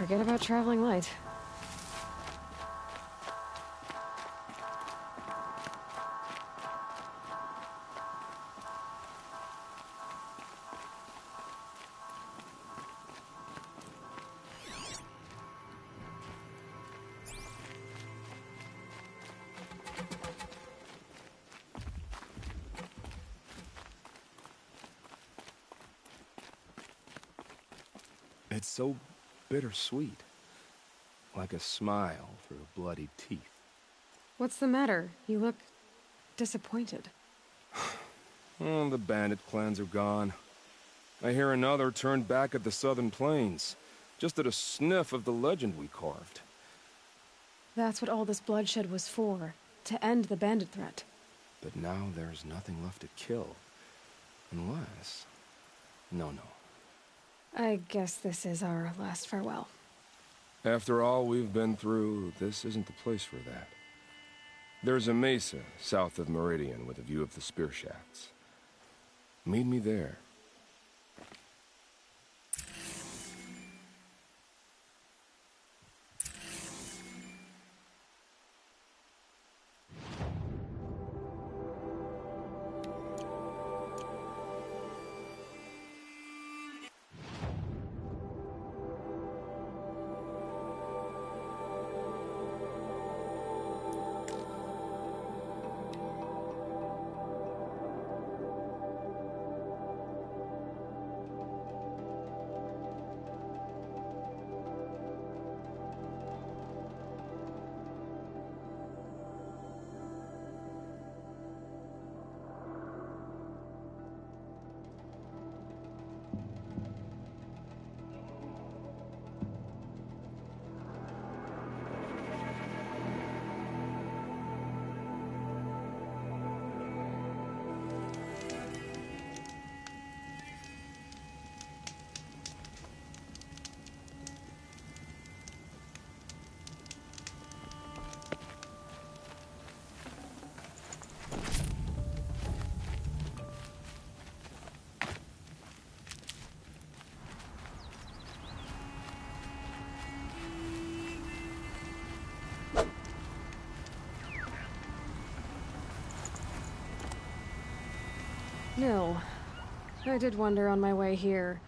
Forget about traveling light. It's so bittersweet. Like a smile through bloody teeth. What's the matter? You look disappointed. Oh, the bandit clans are gone. I hear another turned back at the southern plains, just at a sniff of the legend we carved. That's what all this bloodshed was for, to end the bandit threat. But now there's nothing left to kill. Unless... No. I guess this is our last farewell. After all we've been through, this isn't the place for that. There's a mesa south of Meridian with a view of the spear shafts. Meet me there. No. I did wonder on my way here.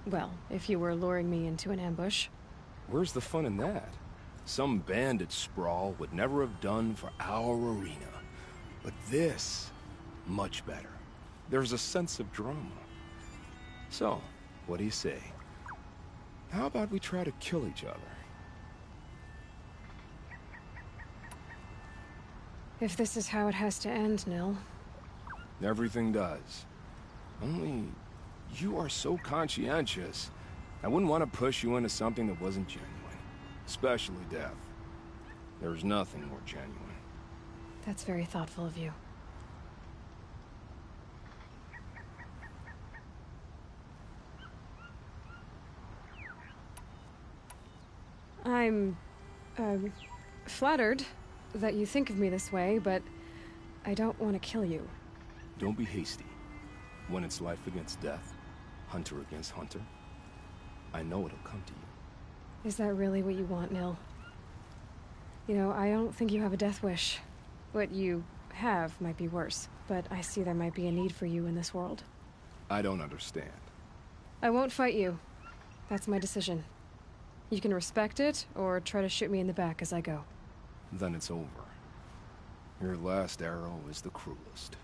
Well, if you were luring me into an ambush. Where's the fun in that? Some bandit sprawl would never have done for our arena. But this, much better. There's a sense of drama. So, what do you say? How about we try to kill each other? If this is how it has to end, Nil. Everything does. Only, you are so conscientious. I wouldn't want to push you into something that wasn't genuine. Especially death. There's nothing more genuine. That's very thoughtful of you. I'm flattered that you think of me this way, but I don't want to kill you. Don't be hasty. When it's life against death, hunter against hunter, I know it'll come to you. Is that really what you want, Nil? You know, I don't think you have a death wish. What you have might be worse, but I see there might be a need for you in this world. I don't understand. I won't fight you. That's my decision. You can respect it, or try to shoot me in the back as I go. Then it's over. Your last arrow is the cruelest.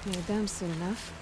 Need them soon enough.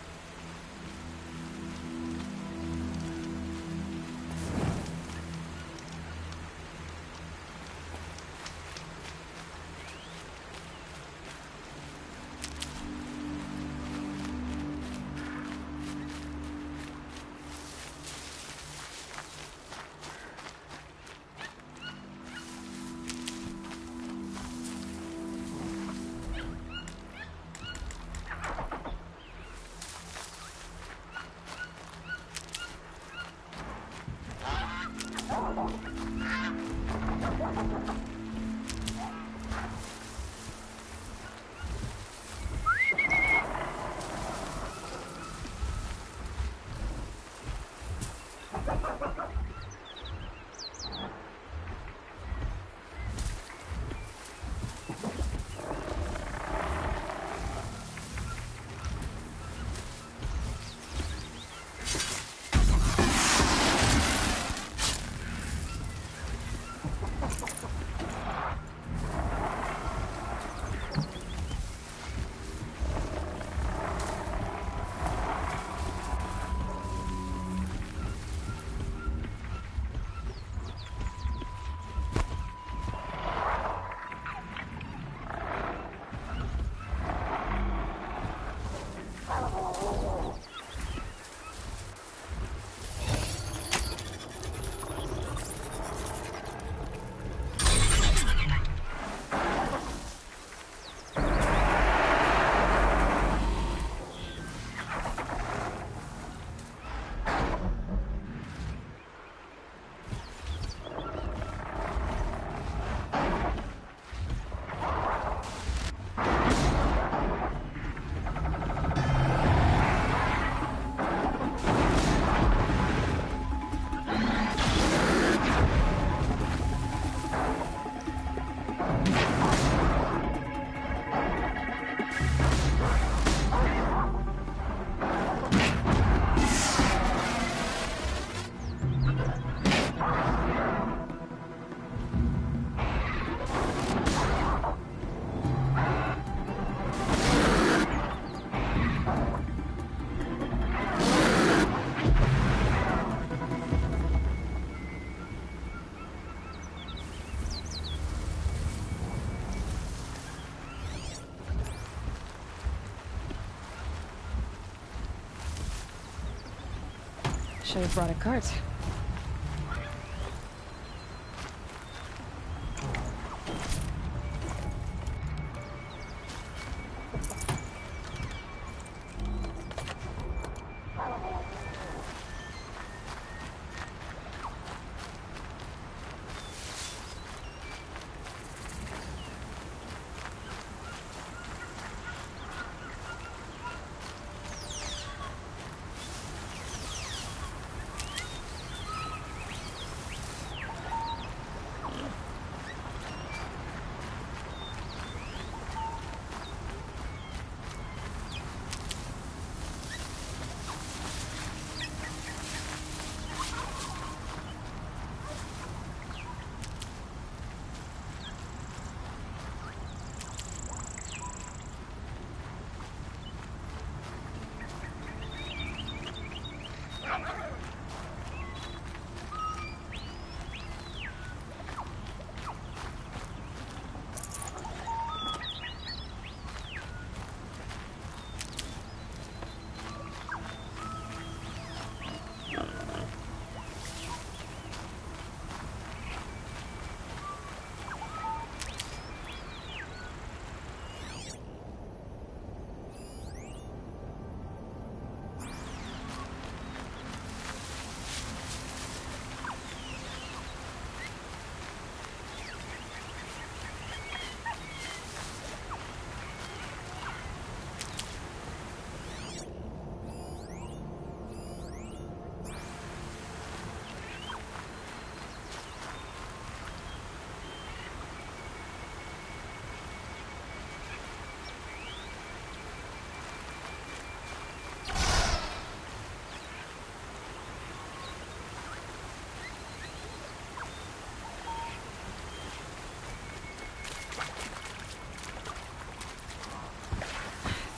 Should have brought a cart.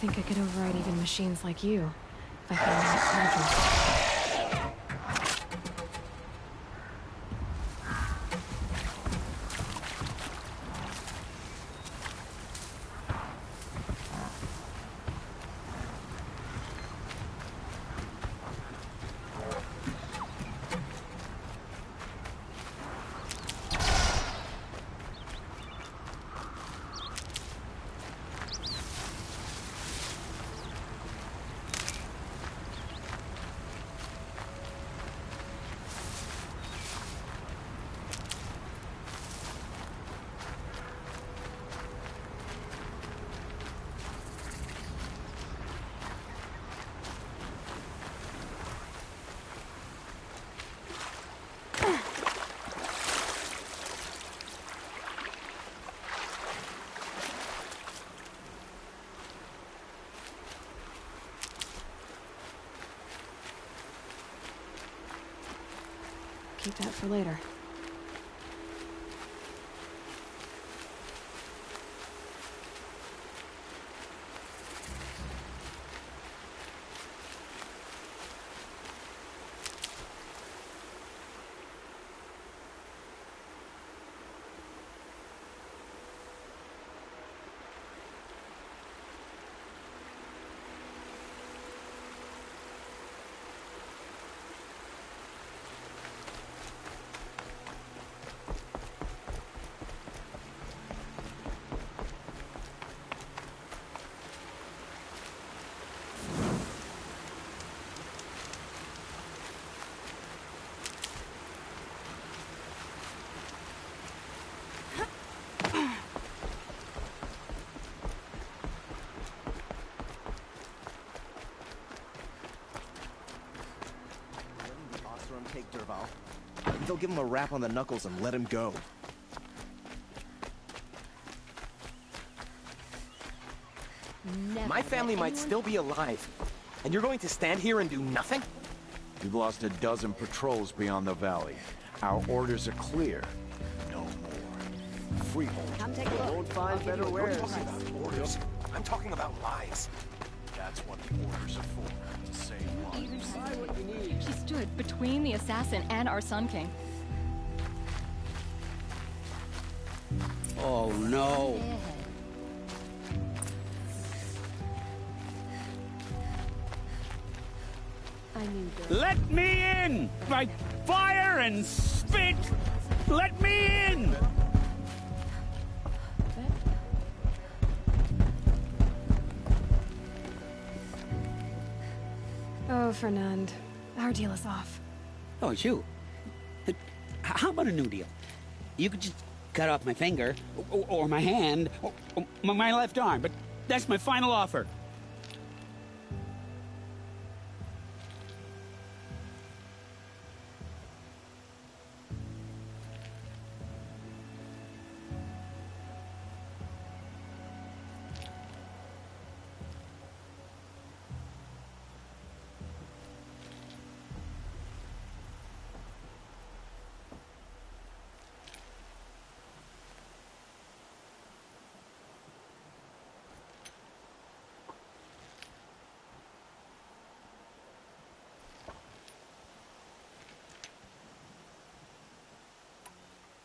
think I could override even machines like you if I found out soldiers. Keep that for later. Take Derval. They'll give him a rap on the knuckles and let him go. My family might still be alive, and you're going to stand here and do nothing? We've lost a dozen patrols beyond the valley. Our orders are clear. No more. Freehold. Come take a look. Won't find better wares. Orders. I'm talking about lives. That's what the orders are for. To save lives. She stood between the assassin and our Sun King. Oh no. I knew that. Let me in! By fire and spit! Let me in! Oh, Fernand. Our deal is off. Oh, it's you. How about a new deal? You could just cut off my finger, or my hand, or my left arm, but that's my final offer.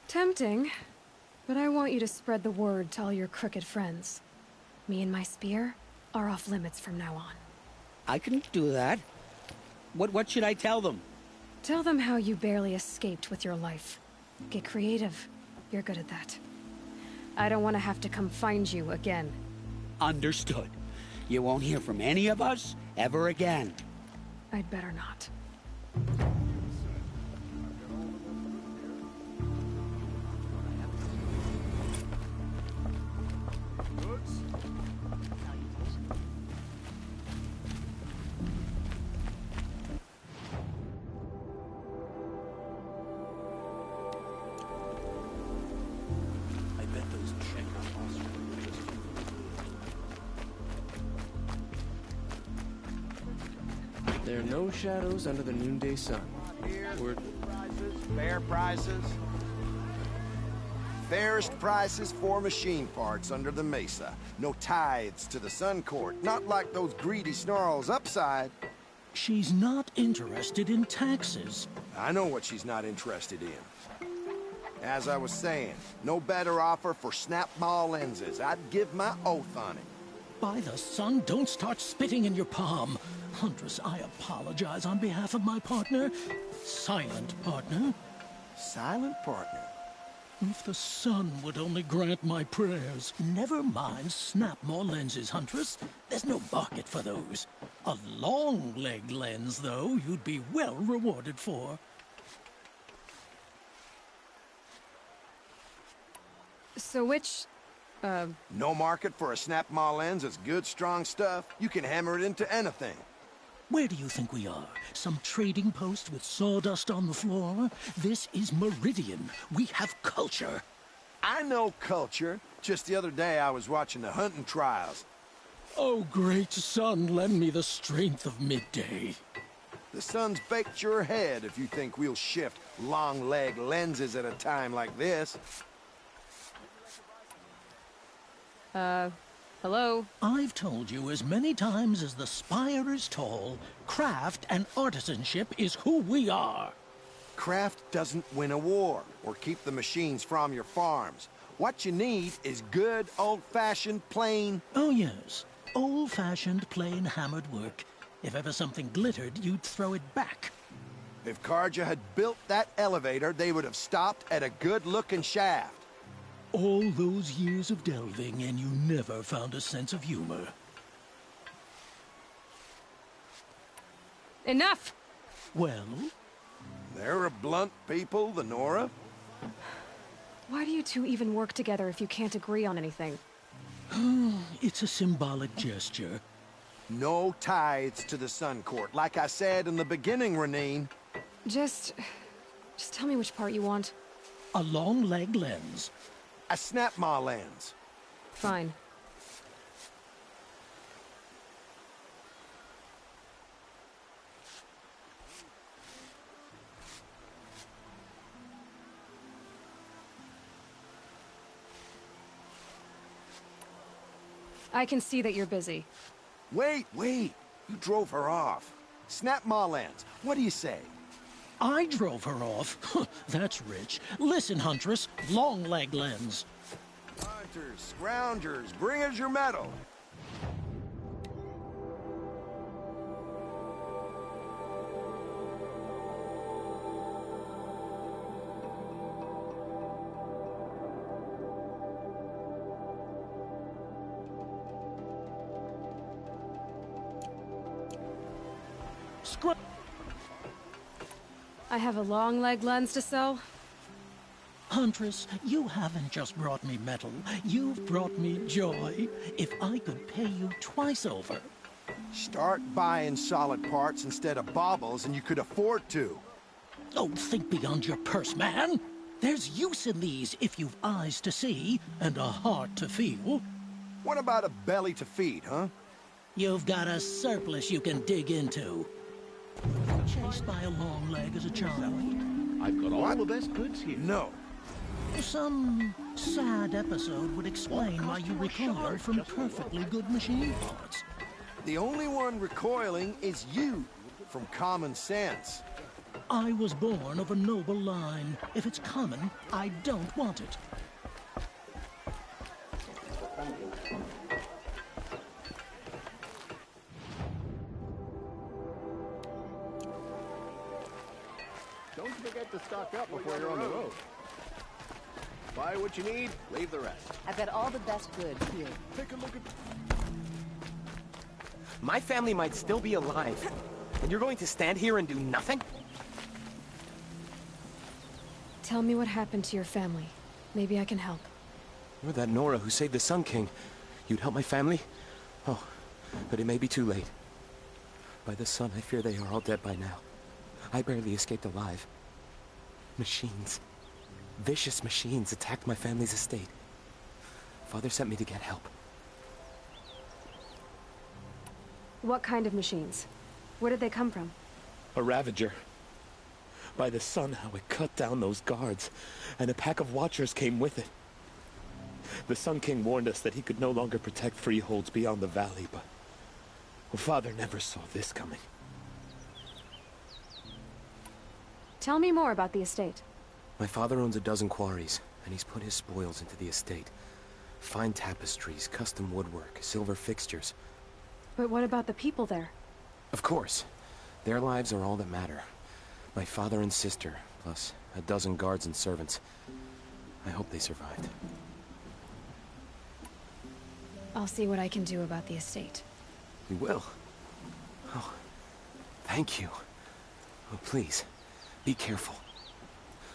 Tempting, but I want you to spread the word to all your crooked friends. Me and my spear are off limits from now on. I can do that. What should I tell them? Tell them how you barely escaped with your life. Get creative. You're good at that. I don't want to have to come find you again. Understood. You won't hear from any of us ever again. I'd better not. There are no shadows under the noonday sun. Fair prizes. Fairest prices for machine parts under the mesa. No tithes to the Sun Court, not like those greedy snarls upside. She's not interested in taxes. I know what she's not interested in. As I was saying, no better offer for snap-ball lenses. I'd give my oath on it. By the sun, don't start spitting in your palm. Huntress, I apologize on behalf of my partner. Silent partner. Silent partner? If the sun would only grant my prayers. Never mind snap more lenses, Huntress. There's no market for those. A long leg lens, though, you'd be well rewarded for. So which, No market for a snap-maw lens is good, strong stuff. You can hammer it into anything. Where do you think we are? Some trading post with sawdust on the floor? This is Meridian. We have culture. I know culture. Just the other day I was watching the hunting trials. Oh, great sun, lend me the strength of midday. The sun's baked your head if you think we'll shift long leg lenses at a time like this. hello? I've told you as many times as the spire is tall, craft and artisanship is who we are. Craft doesn't win a war or keep the machines from your farms. What you need is good, old-fashioned, plain... Oh, yes. Old-fashioned, plain hammered work. If ever something glittered, you'd throw it back. If Karja had built that elevator, they would have stopped at a good-looking shaft. All those years of delving, and you never found a sense of humor. Enough! Well? They're a blunt people, the Nora. Why do you two even work together if you can't agree on anything? It's a symbolic gesture. No tithes to the Sun Court, like I said in the beginning, Renine. Just tell me which part you want. A long leg lens. A snap-maw lens. Fine. I can see that you're busy. Wait. You drove her off. Snap-maw lens. What do you say? I drove her off. That's rich. Listen, Huntress, long leg lens. Hunters, scroungers, bring us your medal. I have a long leg lens to sell. Huntress, you haven't just brought me metal. You've brought me joy. If I could pay you twice over. Start buying solid parts instead of baubles and you could afford to. Oh, think beyond your purse, man. There's use in these if you've eyes to see and a heart to feel. What about a belly to feed, huh? You've got a surplus you can dig into. Chased by a long leg as a child. I've got all the best goods here. No. Some sad episode would explain why you recoil from perfectly good machine parts. The only one recoiling is you, from common sense. I was born of a noble line. If it's common, I don't want it. Don't forget to stock up before you're on the road. Buy what you need, leave the rest. I've got all the best goods here. Take a look at... My family might still be alive, and you're going to stand here and do nothing? Tell me what happened to your family. Maybe I can help. You're that Nora who saved the Sun King. You'd help my family? Oh, but it may be too late. By the sun, I fear they are all dead by now. I barely escaped alive. Machines. Vicious machines attacked my family's estate. Father sent me to get help. What kind of machines? Where did they come from? A Ravager. By the sun, how it cut down those guards. And a pack of watchers came with it. The Sun King warned us that he could no longer protect freeholds beyond the valley, but... well, Father never saw this coming. Tell me more about the estate. My father owns a dozen quarries, and he's put his spoils into the estate. Fine tapestries, custom woodwork, silver fixtures. But what about the people there? Of course. Their lives are all that matter. My father and sister, plus a dozen guards and servants. I hope they survived. I'll see what I can do about the estate. You will? Oh, thank you. Oh, please, be careful.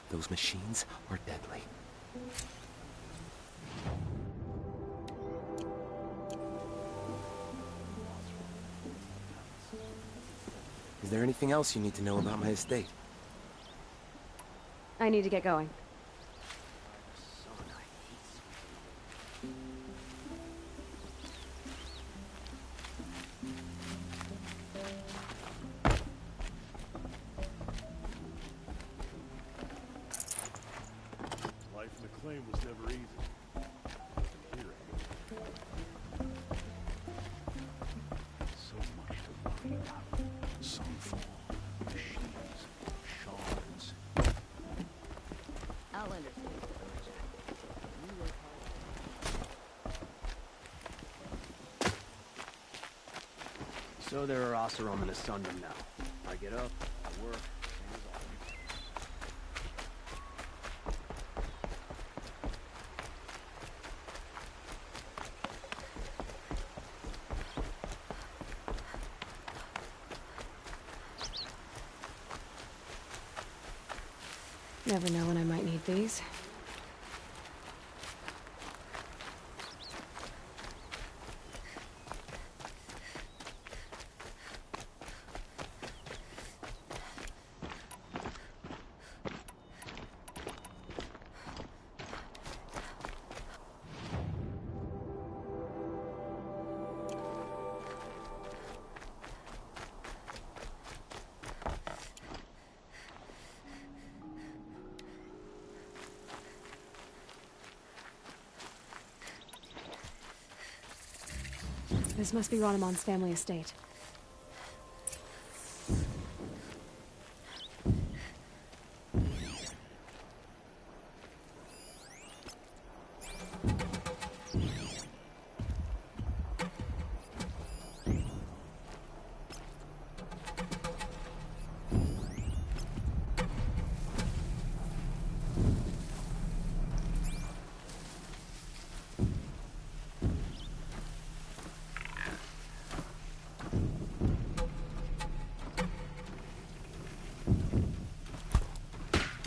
Those machines are deadly. Is there anything else you need to know about my estate? I need to get going. Life in the claim was never easy. So much to worry about. Some fall, machines, shards. I'll understand. You work hard. So there are Oseram and Asundum now. I get up, I work, same as always. Never know when I might need these. This must be Ronamon's family estate.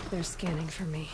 They're scanning for me.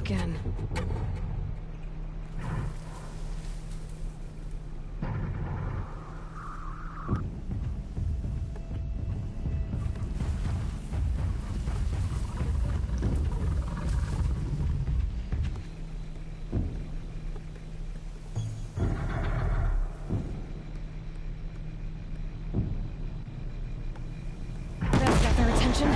Again. That's got their attention.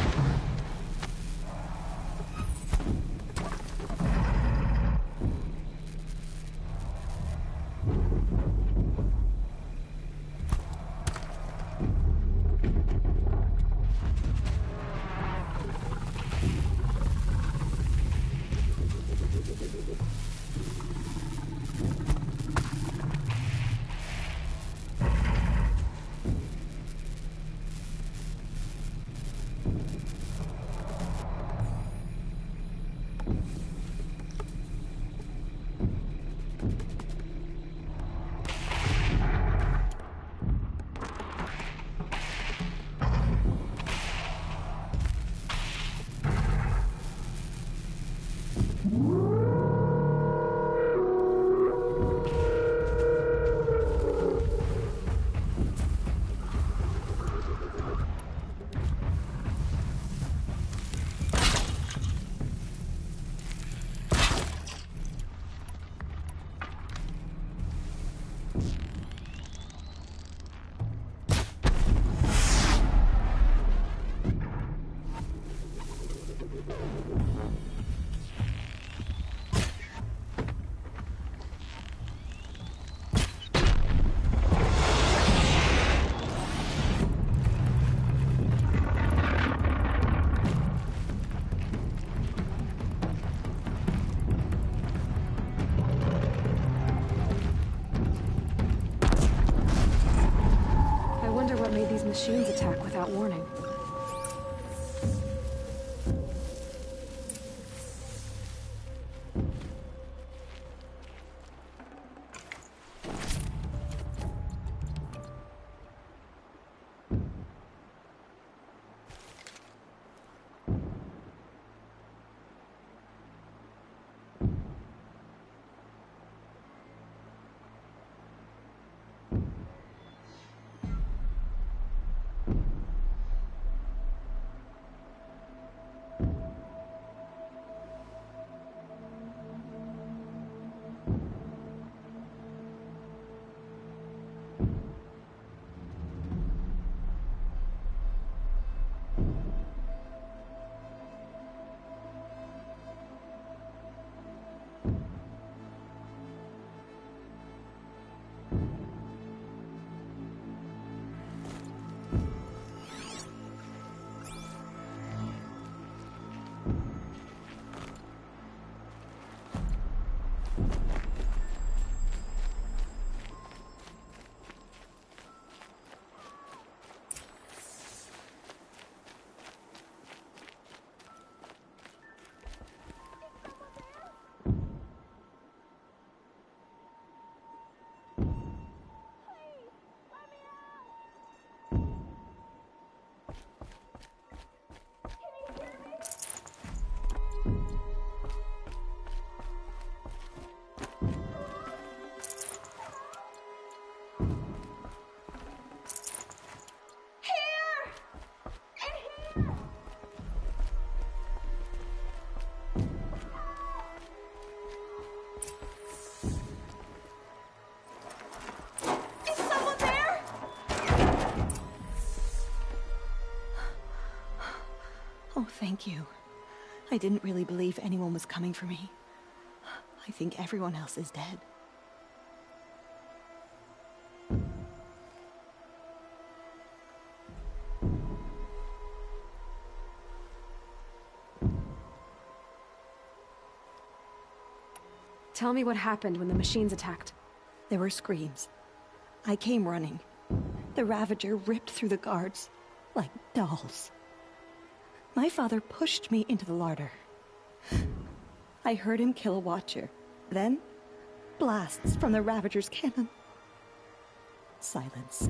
Made these machines attack without warning. thank you. I didn't really believe anyone was coming for me. I think everyone else is dead. Tell me what happened when the machines attacked. There were screams. I came running. The Ravager ripped through the guards like dolls. My father pushed me into the larder. I heard him kill a watcher. Then, blasts from the Ravager's cannon. Silence.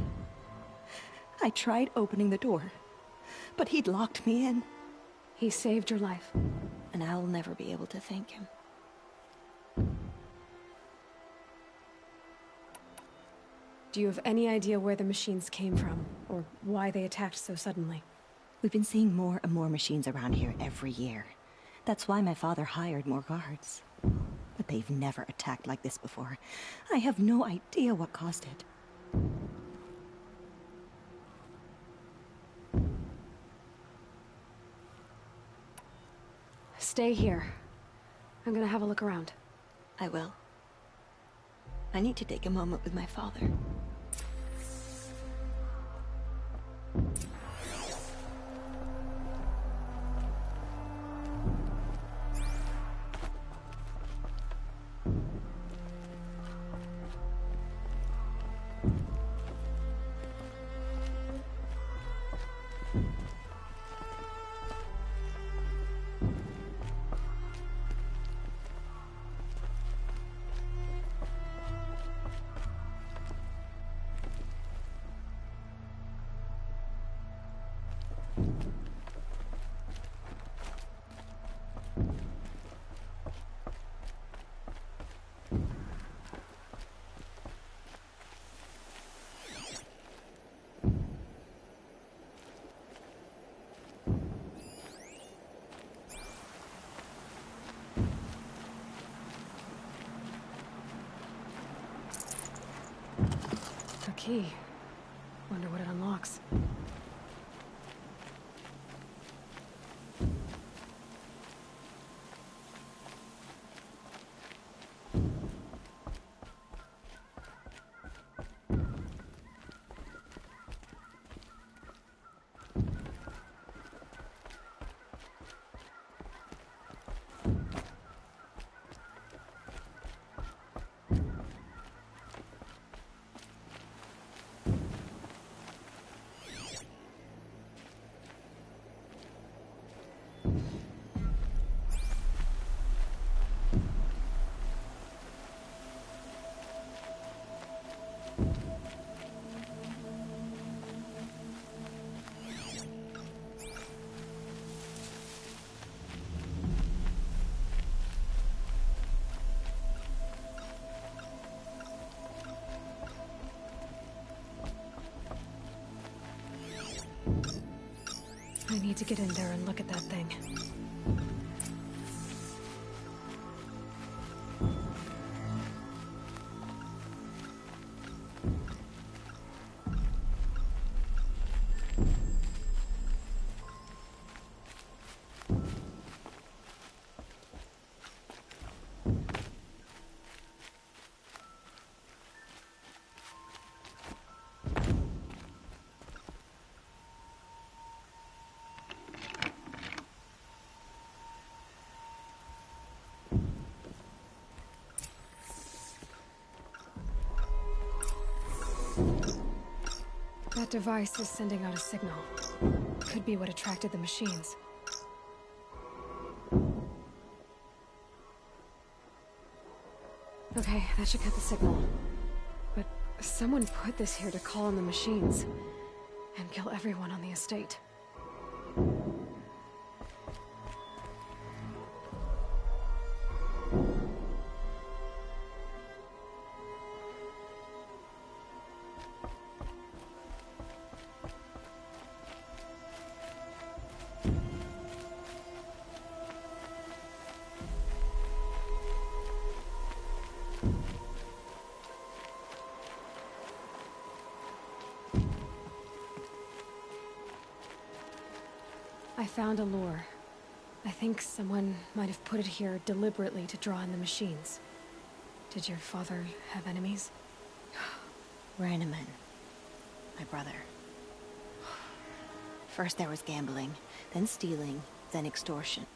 I tried opening the door, but he'd locked me in. He saved your life. And I'll never be able to thank him. Do you have any idea where the machines came from, or why they attacked so suddenly? We've been seeing more and more machines around here every year. That's why my father hired more guards. But they've never attacked like this before. I have no idea what caused it. Stay here. I'm gonna have a look around. I will. I need to take a moment with my father. A key. Wonder what it unlocks. I need to get in there and look at that thing. That device is sending out a signal. Could be what attracted the machines. Okay, that should cut the signal. But someone put this here to call on the machines and kill everyone on the estate. I found a lure. I think someone might have put it here deliberately to draw in the machines. Did your father have enemies? Rainaman. My brother. First there was gambling, then stealing, then extortion.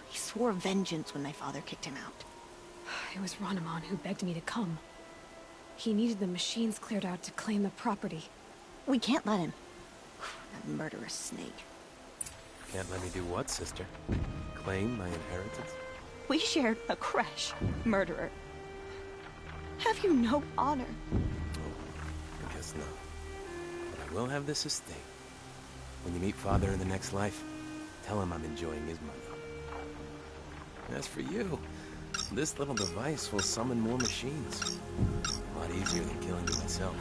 He swore vengeance when my father kicked him out. It was Rainaman who begged me to come. He needed the machines cleared out to claim the property. We can't let him. That murderous snake. Can't let me do what, sister? Claim my inheritance? We shared a creche, murderer. Have you no honor? Oh, I guess not. But I will have this estate. When you meet Father in the next life, tell him I'm enjoying his money. As for you, this little device will summon more machines. A lot easier than killing you myself.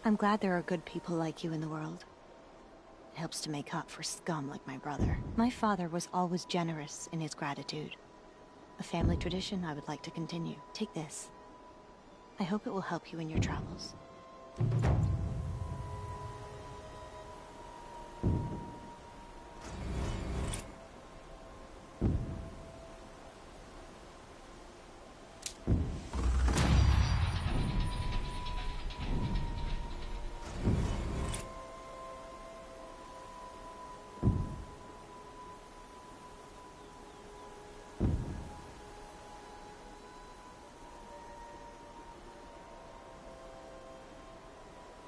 I'm glad there are good people like you in the world. It helps to make up for scum like my brother. My father was always generous in his gratitude. A family tradition I would like to continue. Take this. I hope it will help you in your travels.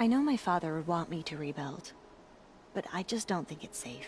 I know my father would want me to rebuild, but I just don't think it's safe.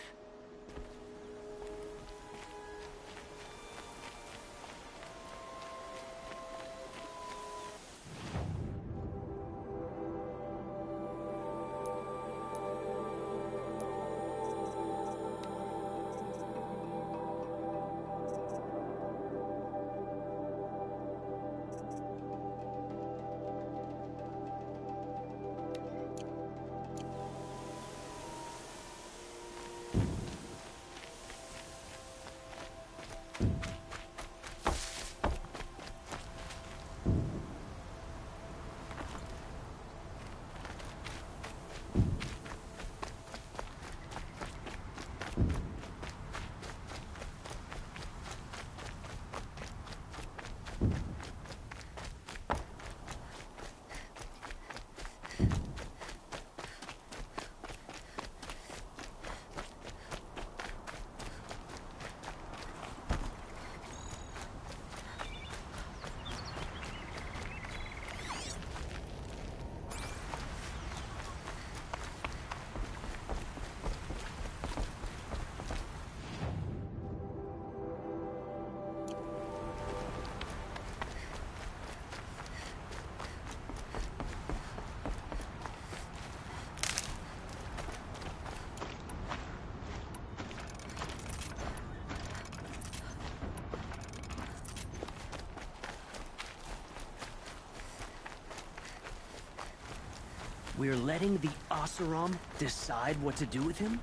We're letting the Oseram decide what to do with him?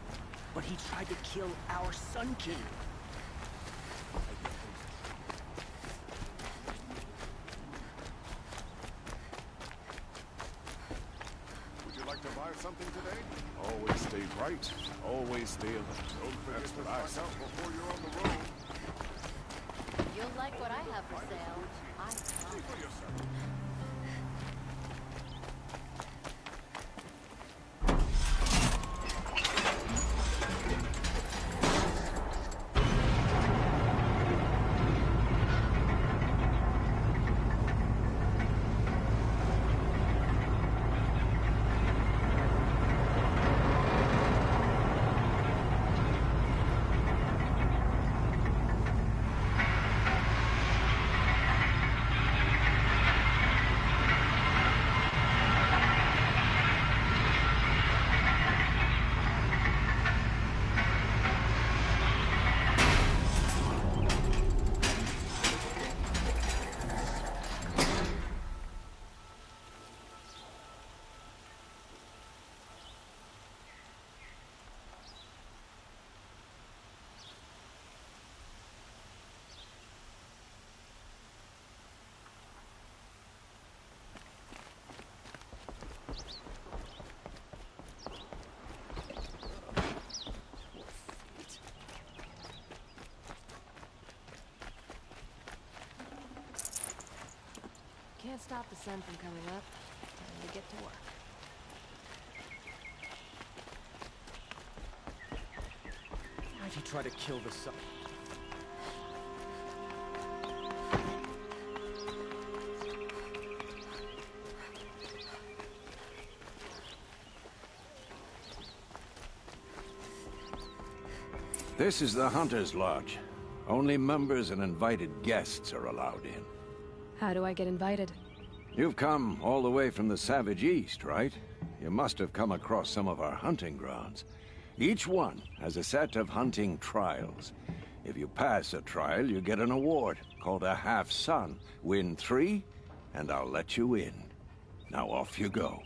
But he tried to kill our Sun King. Would you like to buy something today? Always stay right. Always stay alert. Don't forget to stock out before you're on the road. You'll like what I have for sale. I See for yourself. can't stop the sun from coming up. Time to get to work. Why'd he try to kill the sun? This is the Hunter's Lodge. Only members and invited guests are allowed in. How do I get invited? You've come all the way from the Savage East, right? You must have come across some of our hunting grounds. Each one has a set of hunting trials. If you pass a trial, you get an award called a half-sun. Win 3, and I'll let you in. Now off you go.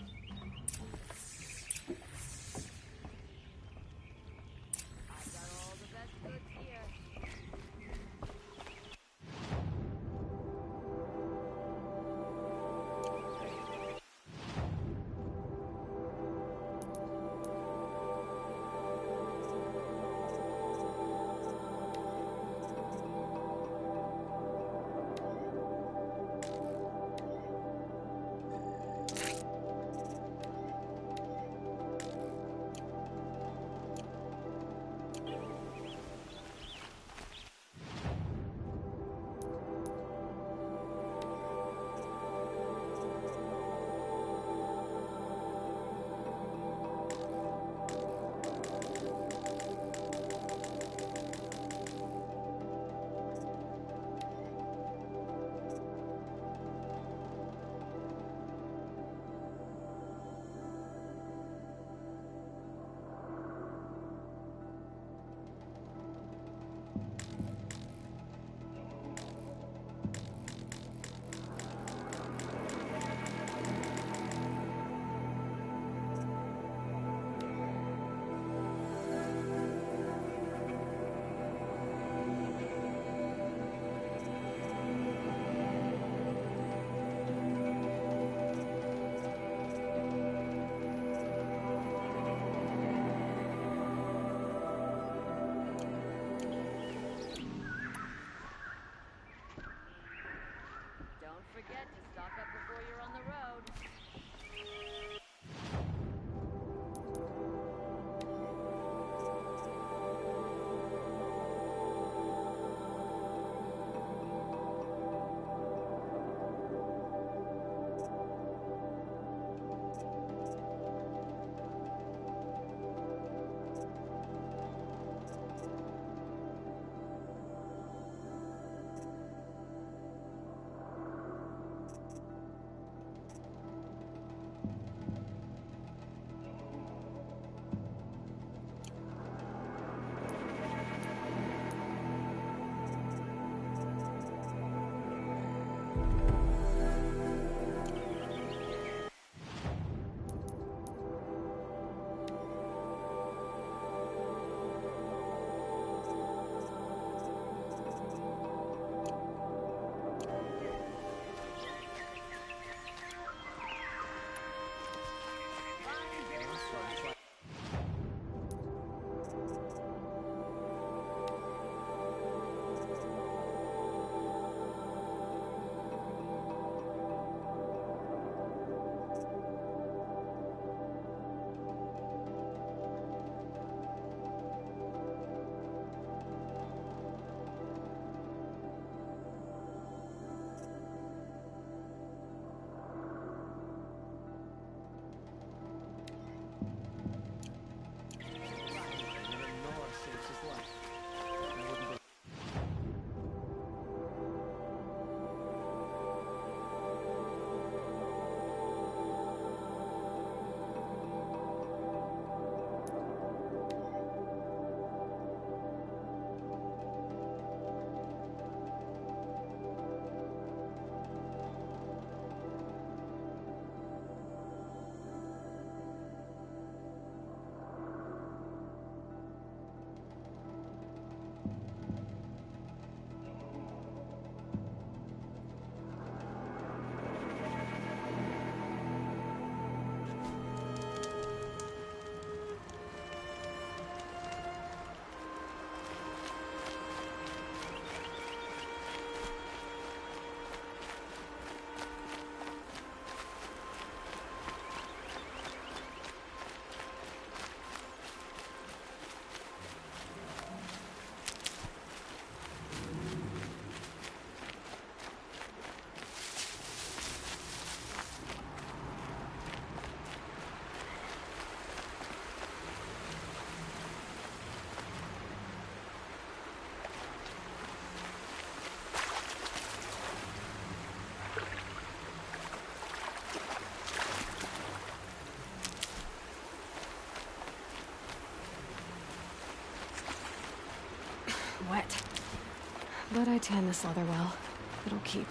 wet. But I tan this leather well. It'll keep.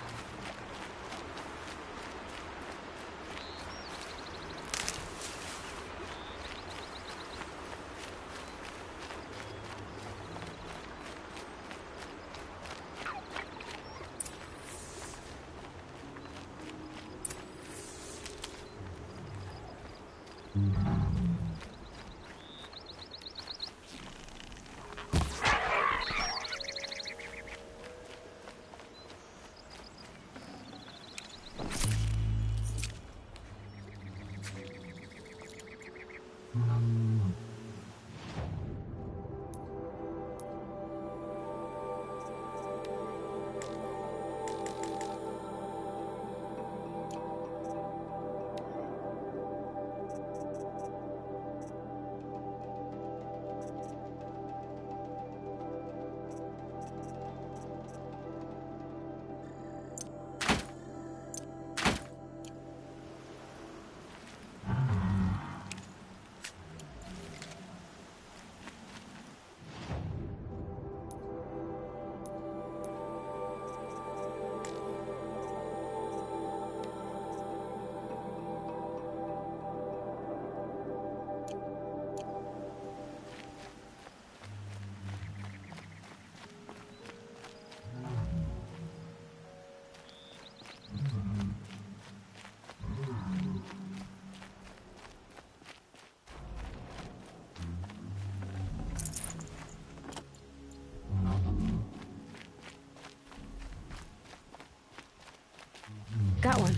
Got one.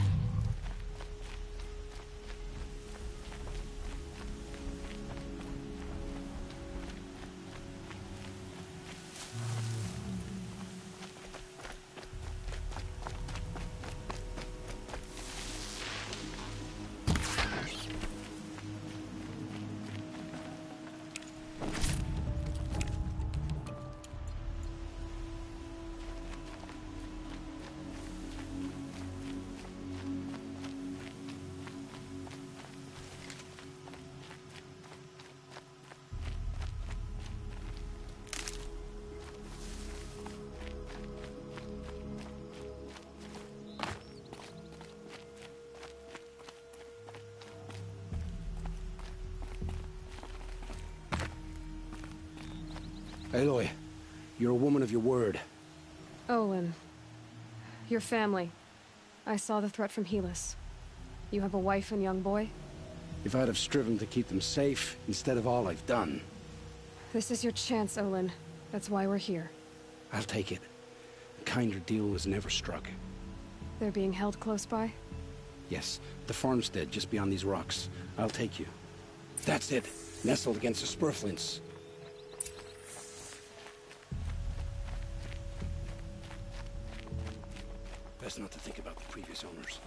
Aloy, you're a woman of your word. Olin. Your family. I saw the threat from Helis. You have a wife and young boy? If I'd have striven to keep them safe, instead of all I've done. This is your chance, Olin. That's why we're here. I'll take it. A kinder deal was never struck. They're being held close by? Yes, the farmstead just beyond these rocks. I'll take you. That's it. Nestled against the spurflints. Best not to think about the previous owners.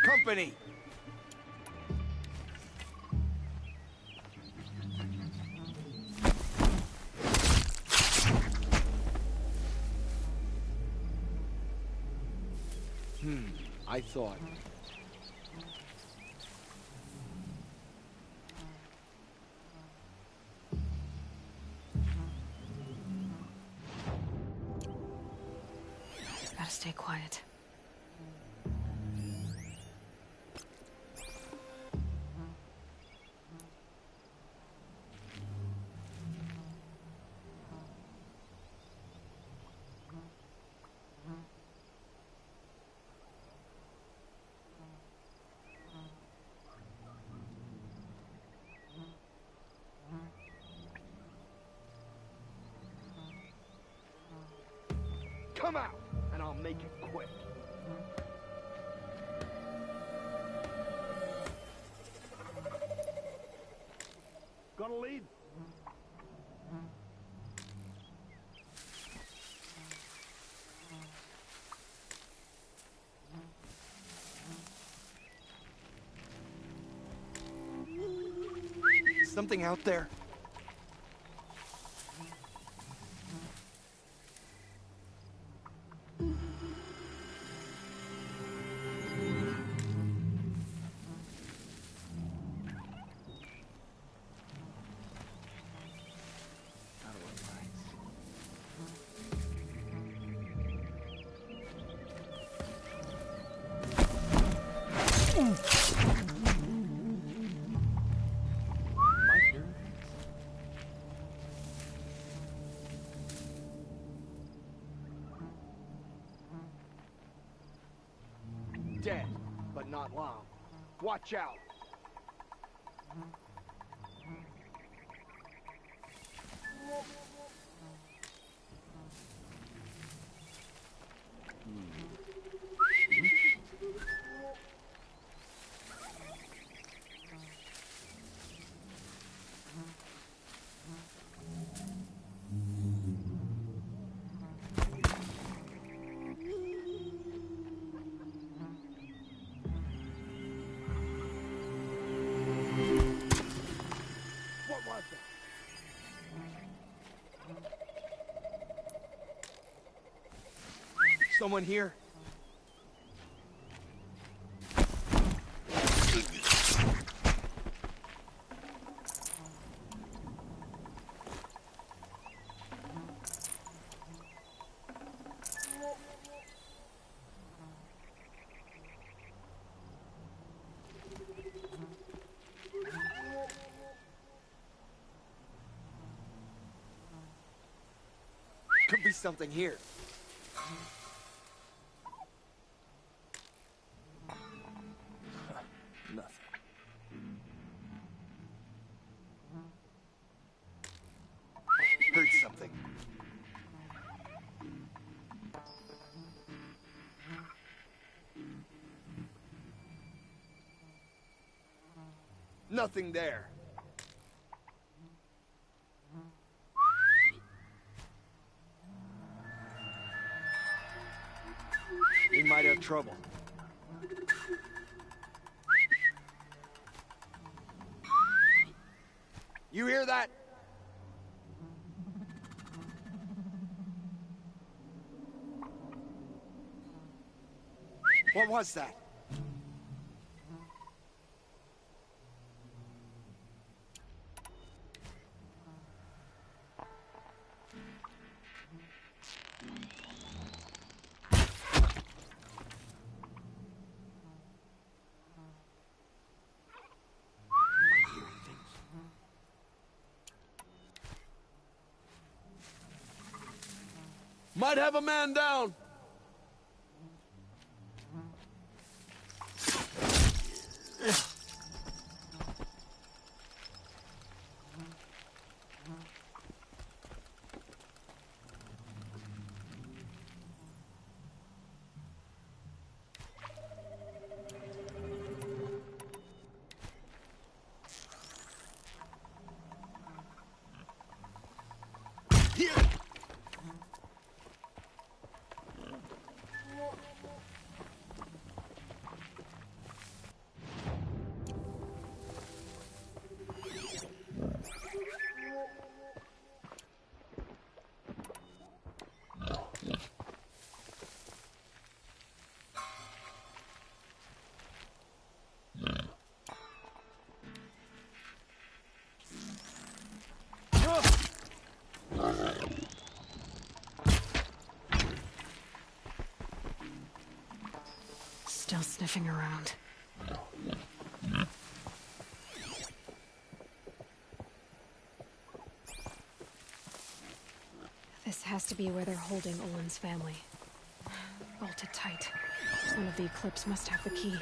company. I thought. Gotta stay quiet. Come out, and I'll make it quick. Gonna lead? Something out there? Dead, but not long. Watch out! Someone here? Could be something here. Nothing. Heard something. Nothing there. We might have trouble. You hear that? What was that? Might have a man down. Still sniffing around. This has to be where they're holding Olin's family. Bolted tight. One of the Eclipse must have the key.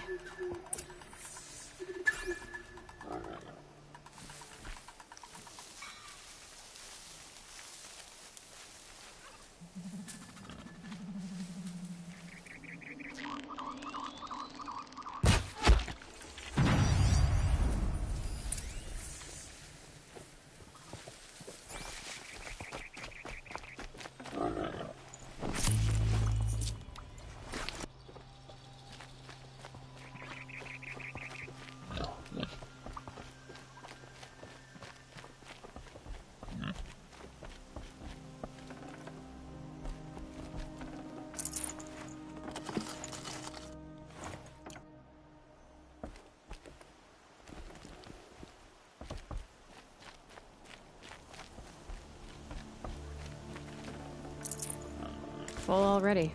Full already.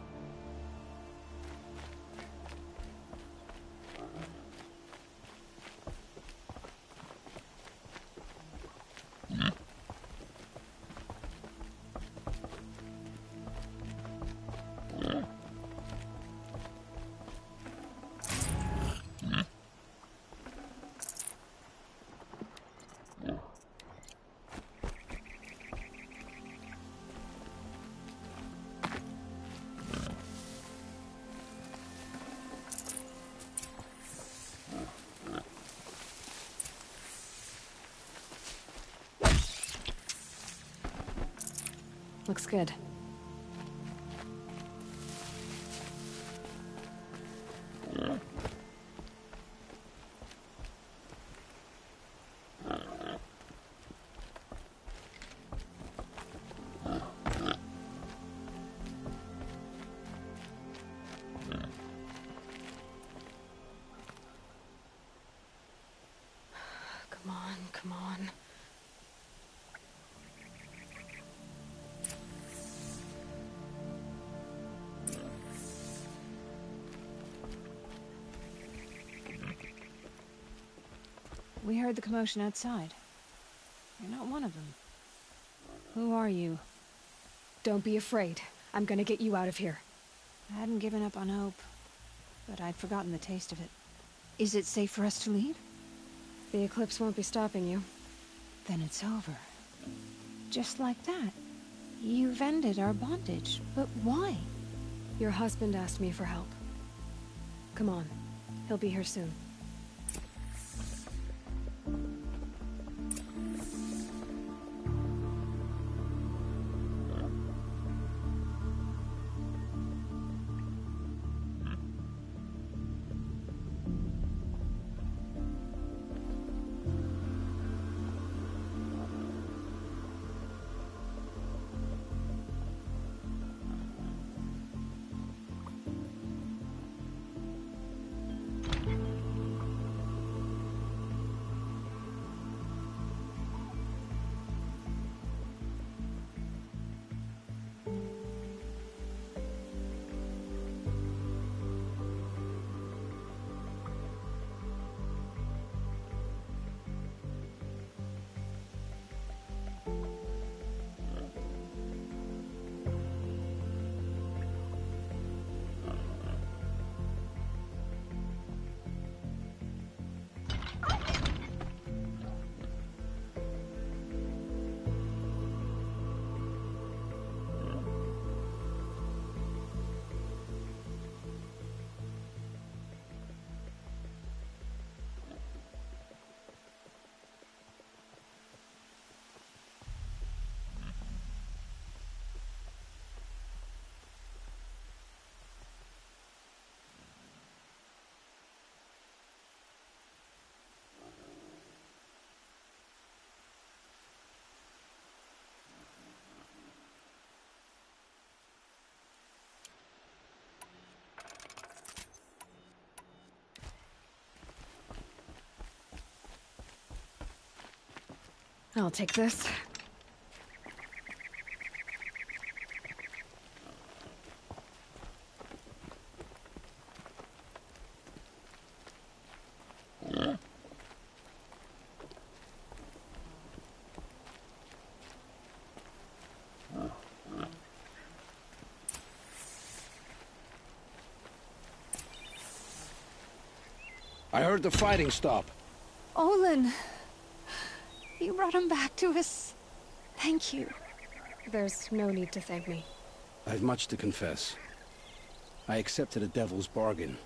Looks good. Come on, come on. We heard the commotion outside. You're not one of them. Who are you? Don't be afraid. I'm gonna get you out of here. I hadn't given up on hope, but I'd forgotten the taste of it. Is it safe for us to leave? The Eclipse won't be stopping you. Then it's over. Just like that. You've ended our bondage, but why? Your husband asked me for help. Come on. He'll be here soon. I'll take this. I heard the fighting stop. Olin! You brought him back to us. Thank you. There's no need to thank me. I've much to confess. I accepted a devil's bargain.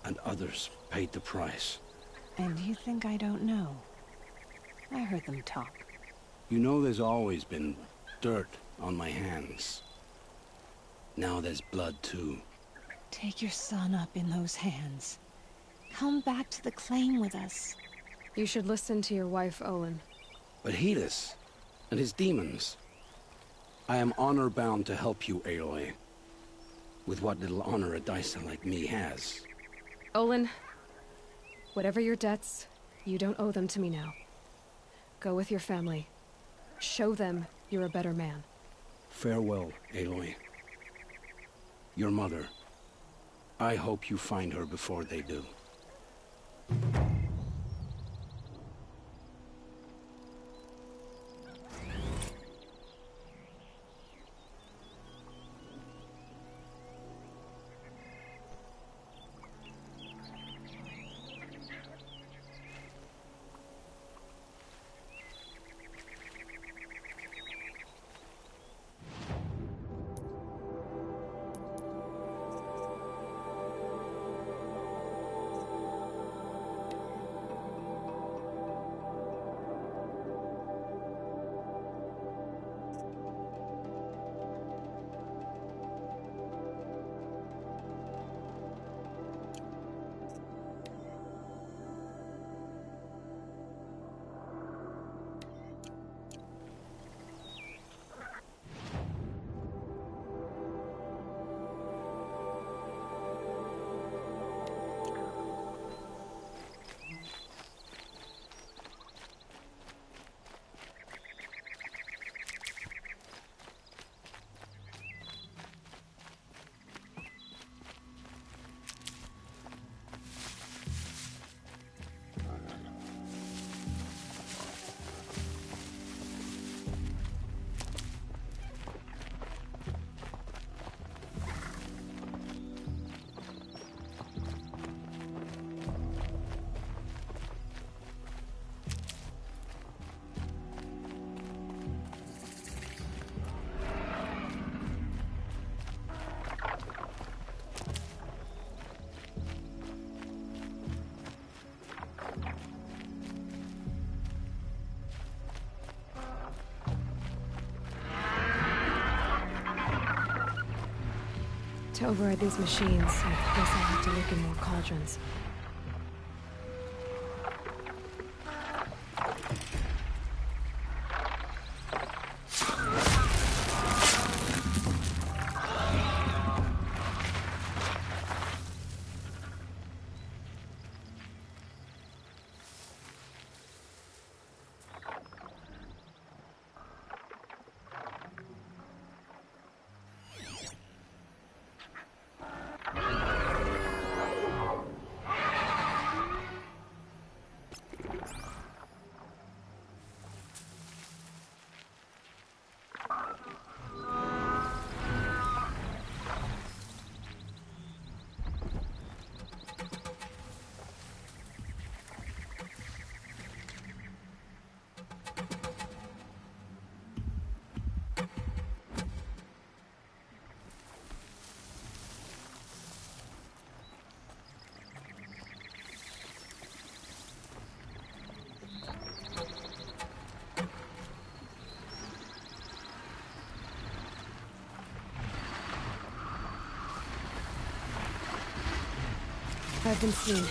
And others paid the price. And you think I don't know? I heard them talk. You know there's always been dirt on my hands. Now there's blood too. Take your son up in those hands. Come back to the claim with us. You should listen to your wife, Olin. But Hedis and his demons. I am honor-bound to help you, Aloy. With what little honor a dicer like me has. Olin, whatever your debts, you don't owe them to me now. Go with your family. Show them you're a better man. Farewell, Aloy. Your mother. I hope you find her before they do. To override these machines, I guess I'll have to look in more cauldrons. I've been seen.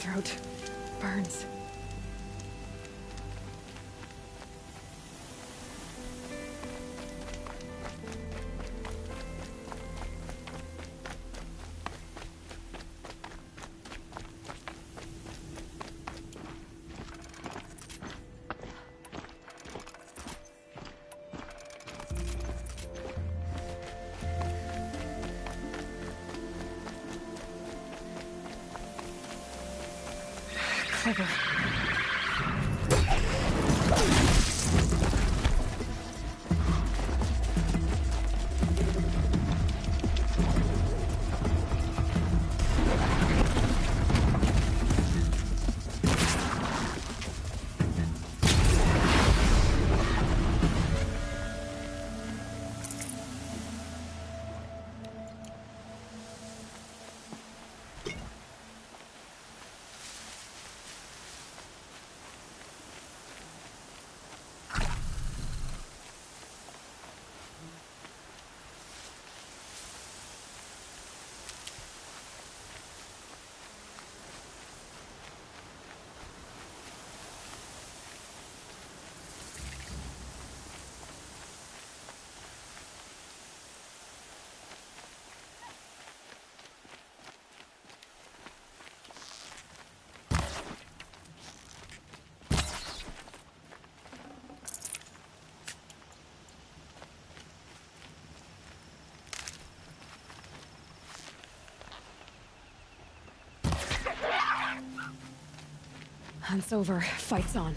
throat burns. Clever. Hunt's over. Fight's on.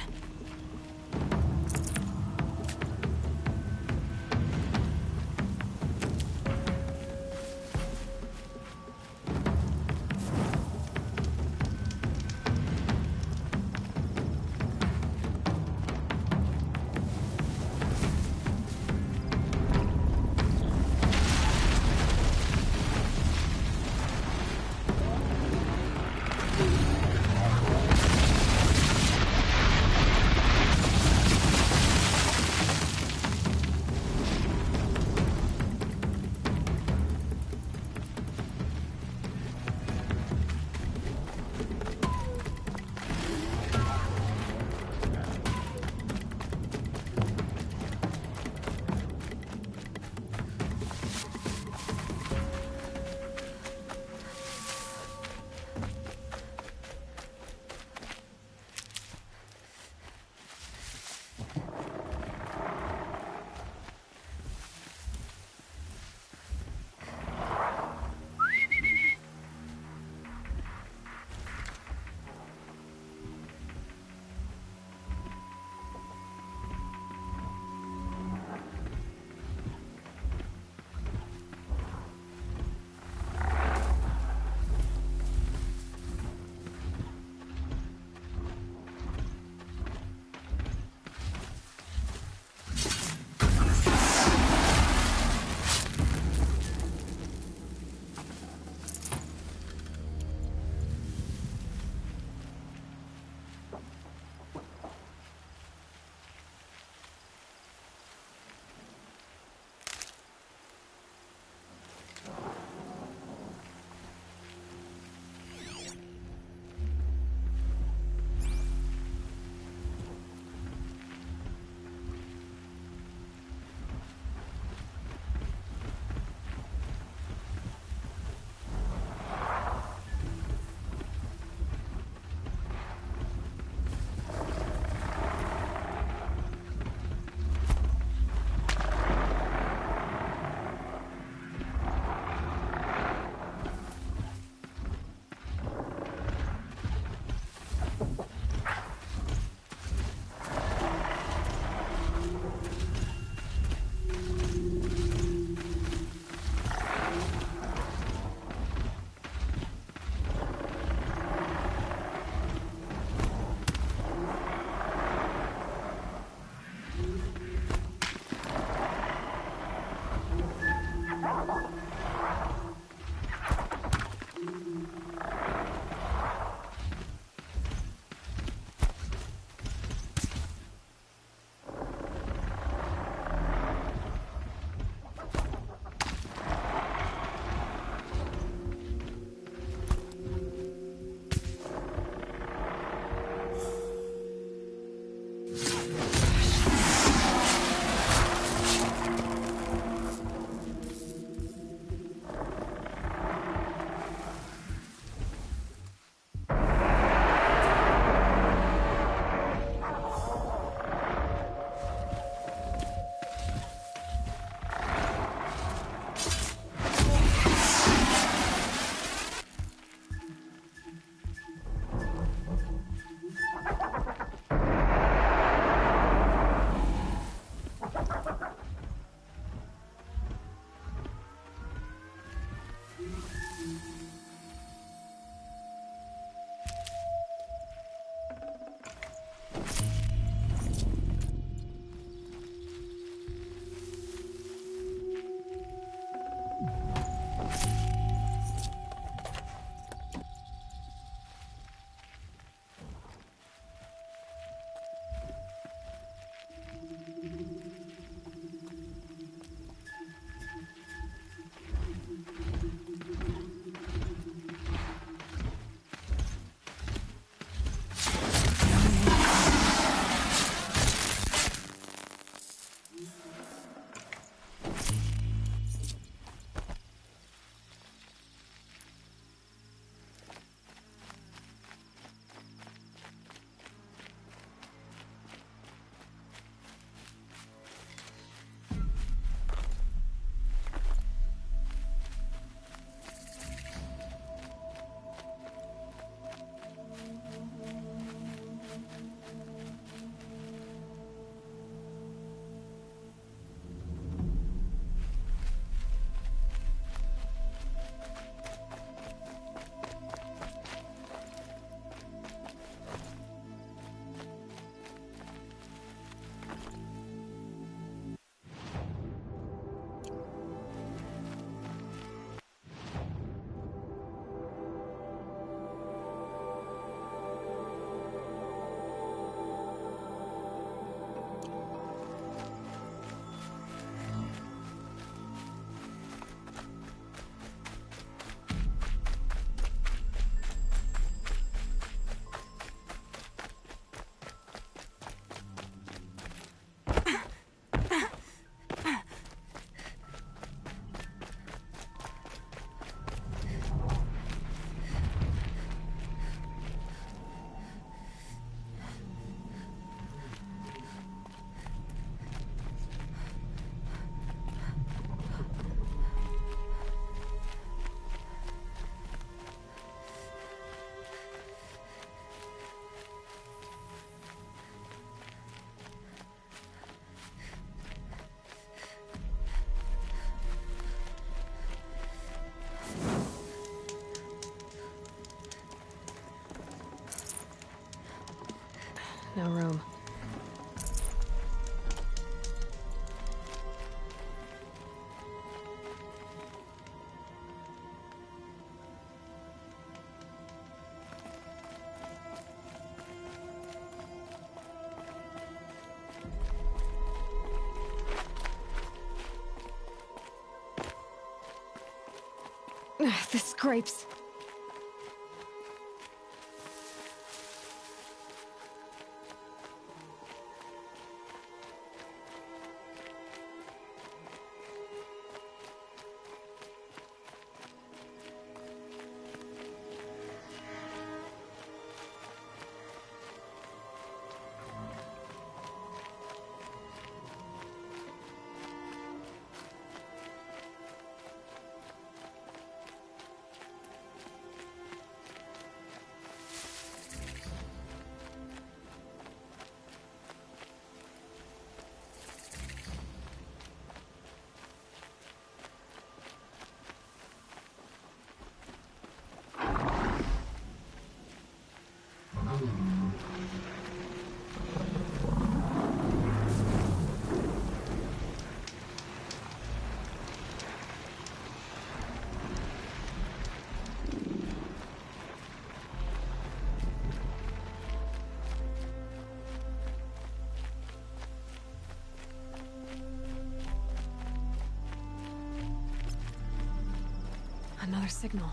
No room. The scrapes. Another signal.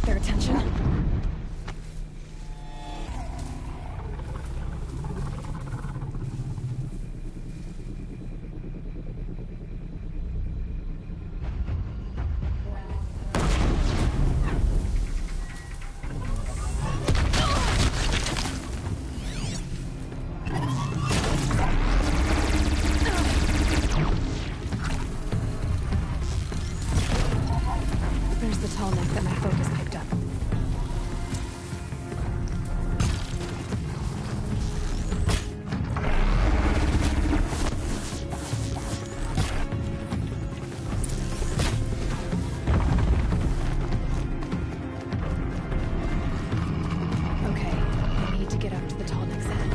their attention. There's the tall neck that my focus picked up. Okay, I need to get up to the tall neck's head.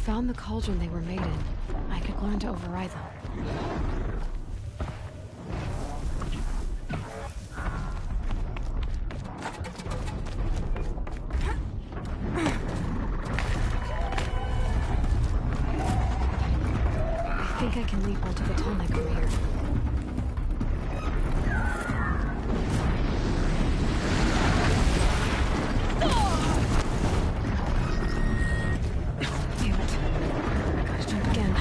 found the cauldron they were made in, I could learn to override them. I think I can leap onto the tonic over here. Damn it. Gotta jump again.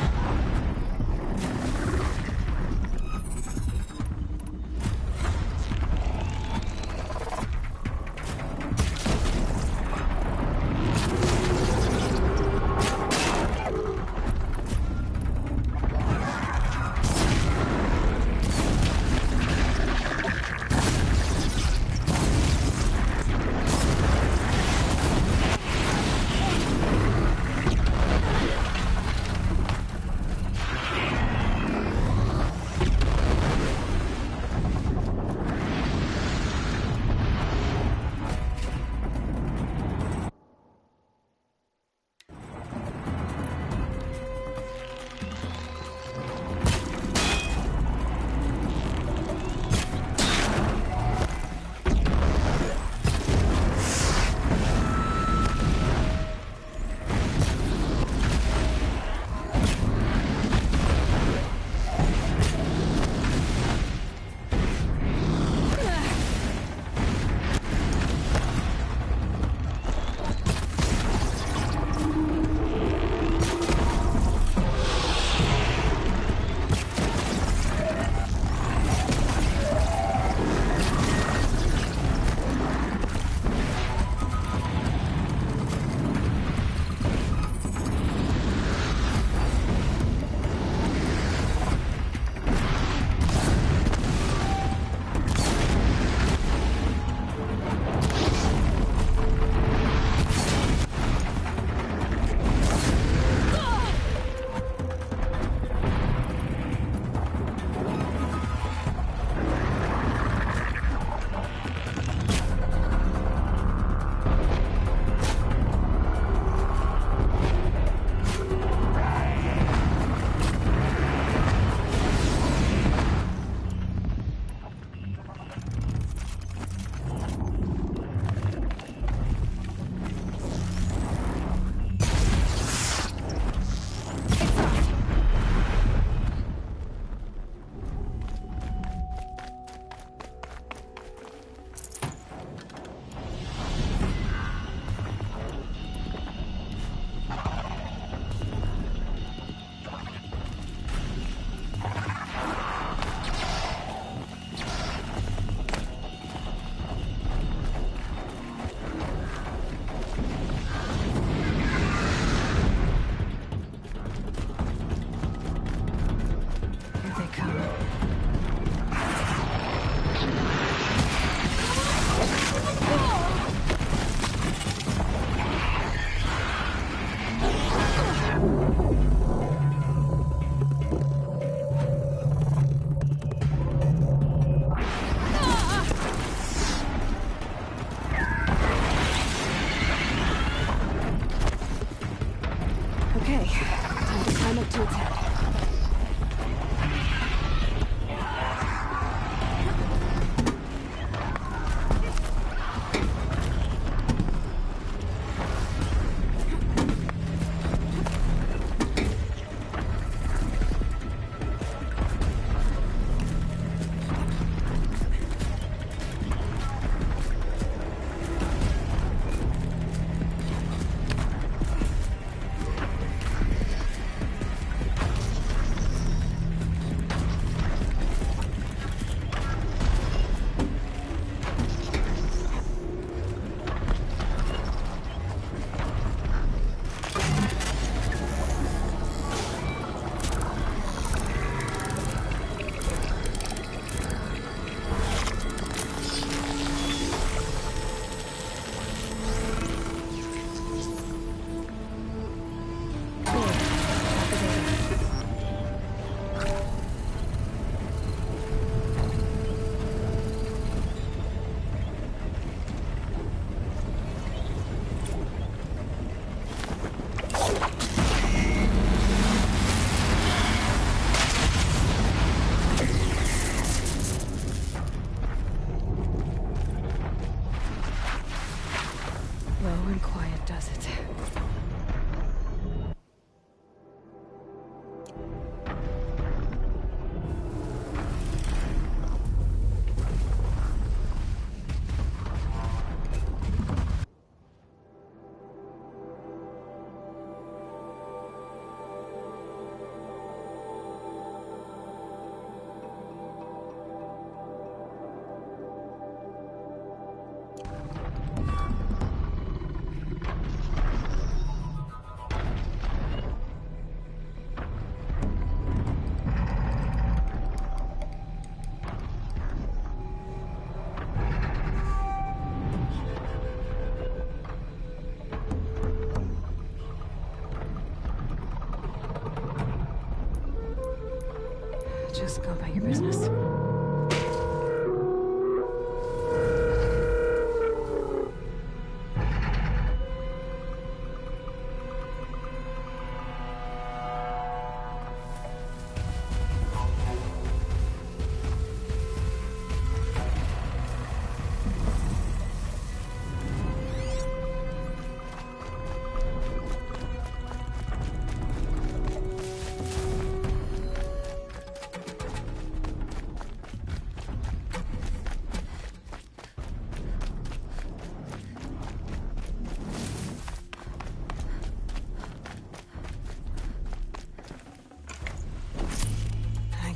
Just go about your business.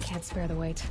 Can't spare the weight.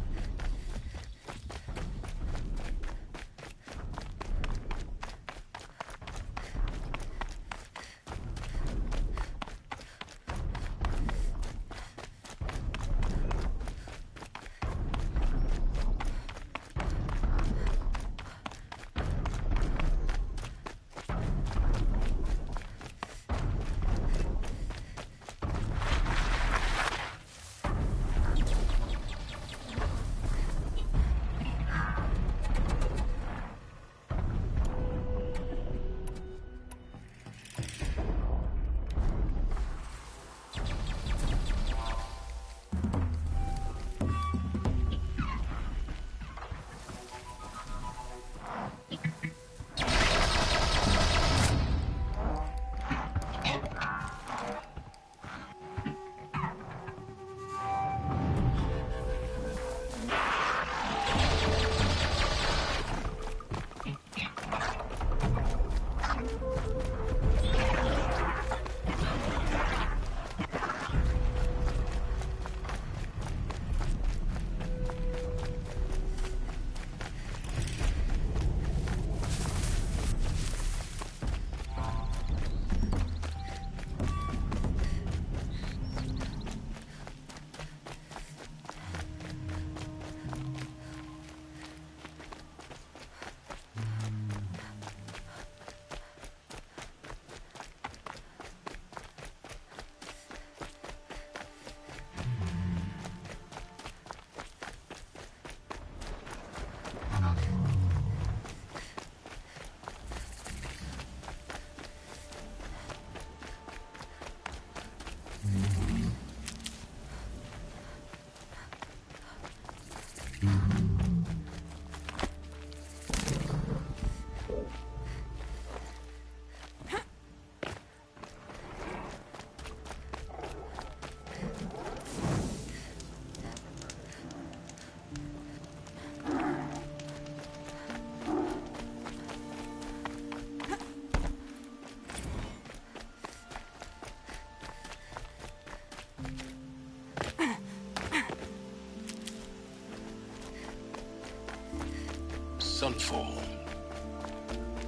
Sunfall.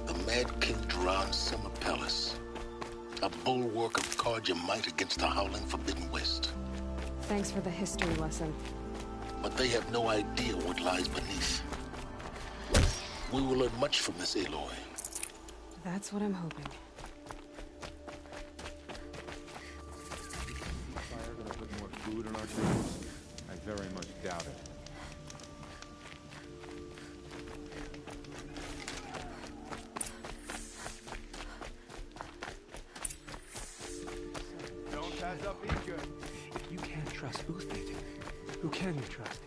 The Mad King Duran's summer palace. A bulwark of guard your might against the howling forbidden west. Thanks for the history lesson. But they have no idea what lies beneath. We will learn much from this, Aloy. That's what I'm hoping. Fire gonna put more food on our tables? I very much doubt it. Don't pass up Egypt. You can't trust Uthid. Who can you trust?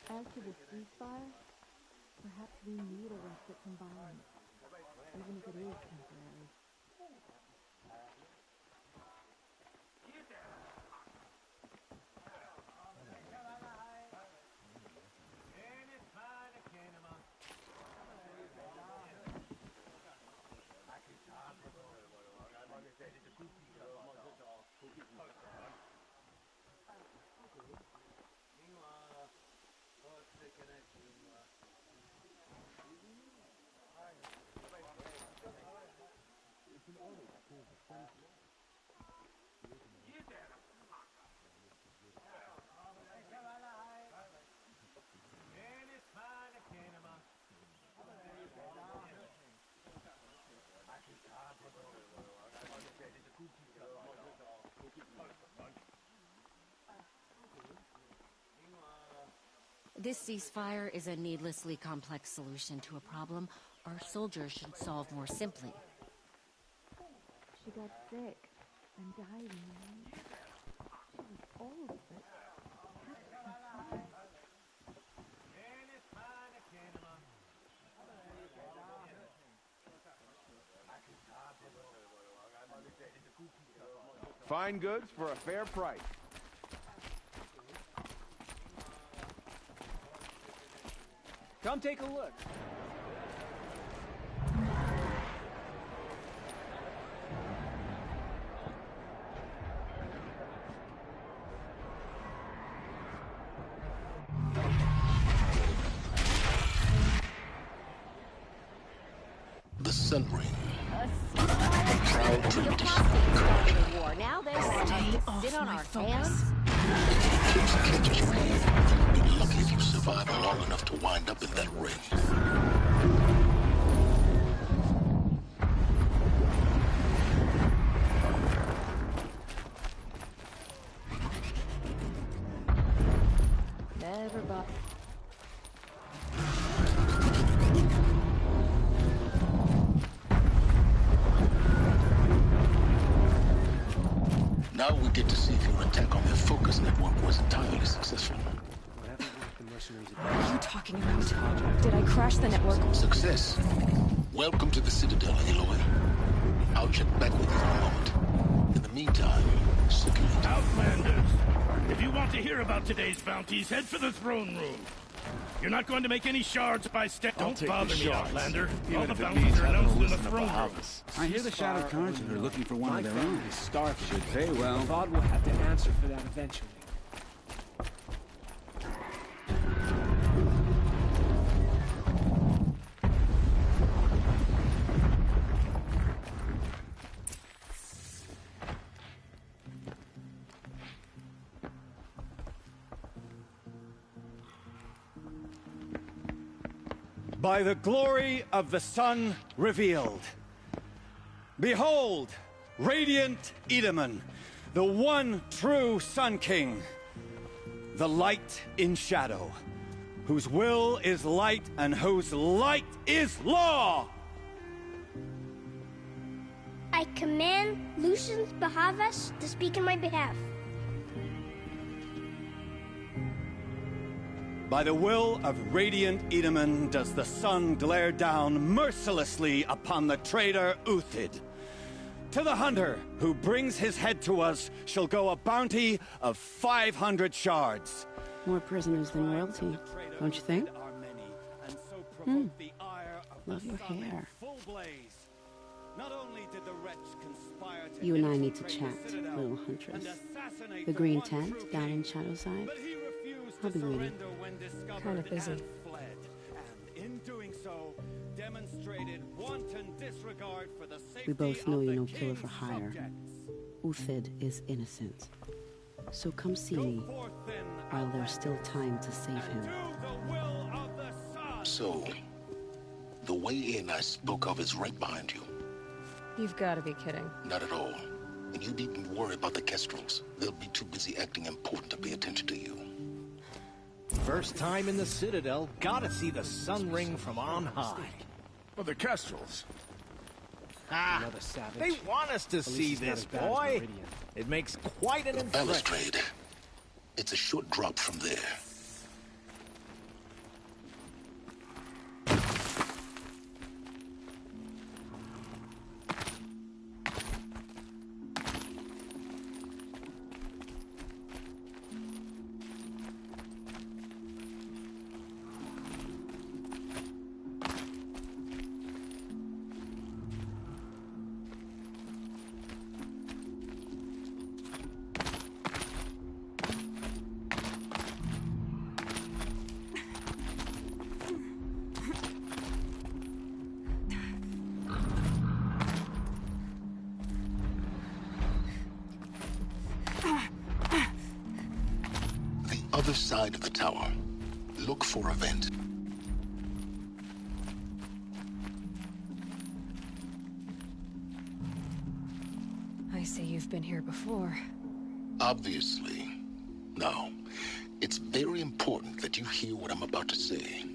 As to the ceasefire, perhaps we need a respite from violence, even if it is temporary. This ceasefire is a needlessly complex solution to a problem our soldiers should solve more simply. She got sick and died in the end. She was old, but Fine goods for a fair price. Come take a look. The Sun Ring. Proud to defeat the war. Now they want us to sit on our hands. You're lucky if you survive long enough to wind up in that ring. never bought. get to see if your attack on their focus network was entirely successful. What are you talking about? Did I crash the network? Success. Welcome to the Citadel, Aloy. I'll check back with you in a moment. In the meantime, circulate. Outlanders! If you want to hear about today's bounties, head for the throne room. You're not going to make any shards by step. Don't bother me, Outlander. All the bounties are announced in the throne room. I hear the Shadow Cards are looking for one of their own. Should pay well. God will have to answer for that eventually. By the glory of the sun revealed. Behold, radiant Edaman, the one true Sun King, the light in shadow, whose will is light and whose light is law! I command Lucius Bahavas to speak in my behalf. By the will of radiant Edaman does the sun glare down mercilessly upon the traitor Uthid. To the hunter who brings his head to us shall go a bounty of 500 shards. More prisoners than royalty, don't you think? Love your hair. You and I need to chat, little huntress. The green tent down in Shadowside. I'll be waiting. Kind of busy. We both know you're no killer for hire. Uthid is innocent. So come see me while there's still time to save him. So, the way in I spoke of is right behind you. You've got to be kidding. Not at all. And you needn't worry about the Kestrels. They'll be too busy acting important to pay attention to you. First time in the Citadel, gotta see the sun ring from on high. But the Kestrels. Another savage. They want us to see this, boy. It makes quite an impression. Balustrade. It's a short drop from there. Other side of the tower. Look for a vent. I see you've been here before. Obviously. Now, it's very important that you hear what I'm about to say.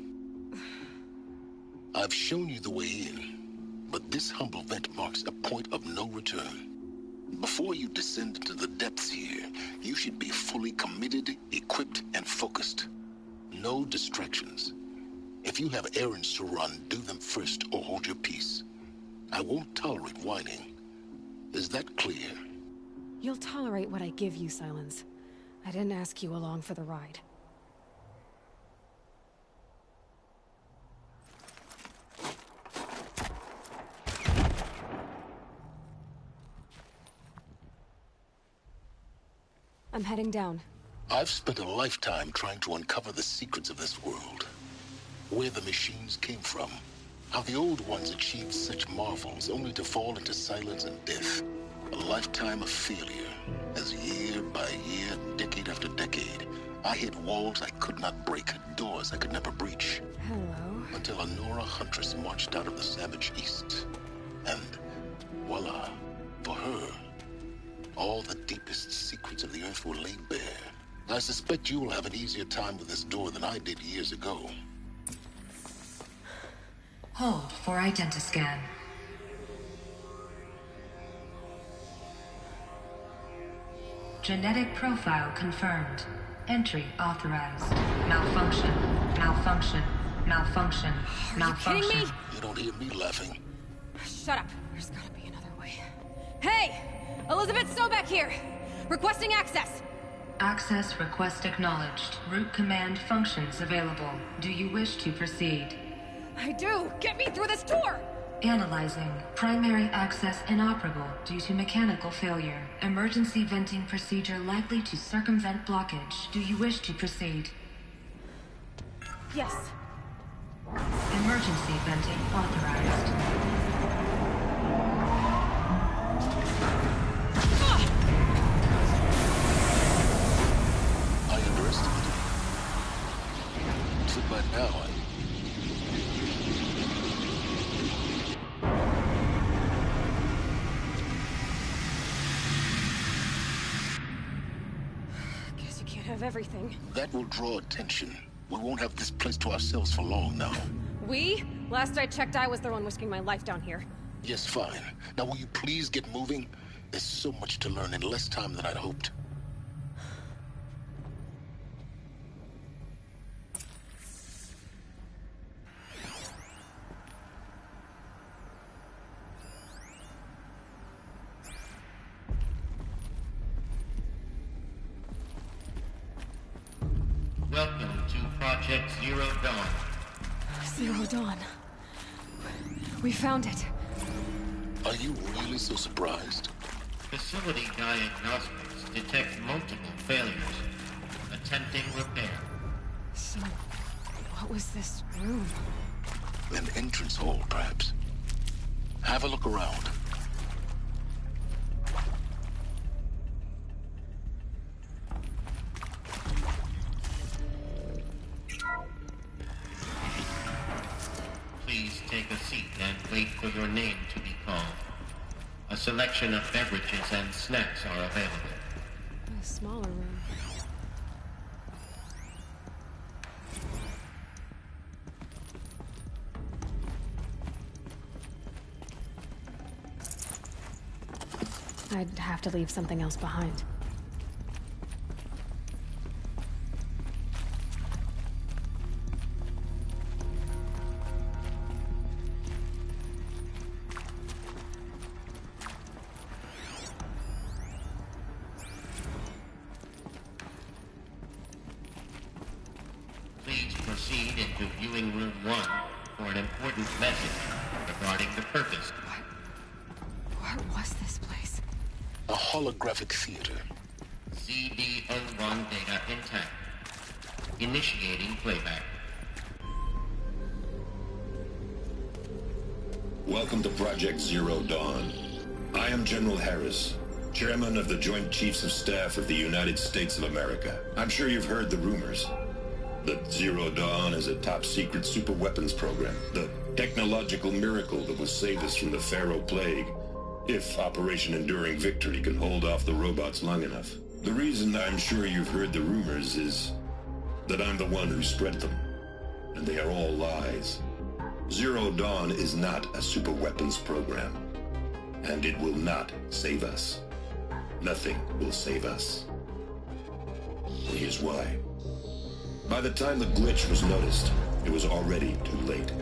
I've shown you the way in, but this humble vent marks a point of no return. Before you descend into the depths here, you should be fully committed, equipped, and focused. No distractions. If you have errands to run, do them first or hold your peace. I won't tolerate whining. Is that clear? You'll tolerate what I give you, Silence. I didn't ask you along for the ride. I'm heading down. I've spent a lifetime trying to uncover the secrets of this world. Where the machines came from. How the old ones achieved such marvels only to fall into silence and death. A lifetime of failure. As year by year, decade after decade, I hit walls I could not break, doors I could never breach. Hello. Until a Nora huntress marched out of the savage east. And voila, for her, all the deepest secrets of the Earth were laid bare. I suspect you will have an easier time with this door than I did years ago. Hold for identiscan. Genetic profile confirmed. Entry authorized. Malfunction. Malfunction. Malfunction. Malfunction. Are you kidding me? You don't hear me laughing. Shut up. There's gotta be another way. Hey! Elizabeth Sobeck here! Requesting access! Access request acknowledged. Root command functions available. Do you wish to proceed? I do! Get me through this door! Analyzing. Primary access inoperable due to mechanical failure. Emergency venting procedure likely to circumvent blockage. Do you wish to proceed? Yes. Emergency venting authorized. I underestimated you. So by now, Guess you can't have everything. that will draw attention. We won't have this place to ourselves for long now. We? Last I checked, I was the one risking my life down here. Yes, fine. Now will you please get moving? There's so much to learn in less time than I'd hoped. Welcome to Project Zero Dawn. Zero Dawn. We found it. Are you really so surprised? Facility diagnostics detect multiple failures. Attempting repair. So, what was this room? An entrance hall, perhaps. Have a look around. Please take a seat and wait for your name to be called. A selection of beverages and snacks are available. A smaller room. I'd have to leave something else behind. Please proceed into viewing room 1 for an important message regarding the purpose. What was this place? A holographic theater. CD01 data intact. Initiating playback. Welcome to Project Zero Dawn. I am General Harris, Chairman of the Joint Chiefs of Staff of the United States of America. I'm sure you've heard the rumors that Zero Dawn is a top-secret super-weapons program, the technological miracle that will save us from the Pharaoh Plague, if Operation Enduring Victory can hold off the robots long enough. The reason I'm sure you've heard the rumors is that I'm the one who spread them, and they are all lies. Zero Dawn is not a super-weapons program, and it will not save us. Nothing will save us. Here's why. By the time the glitch was noticed, it was already too late.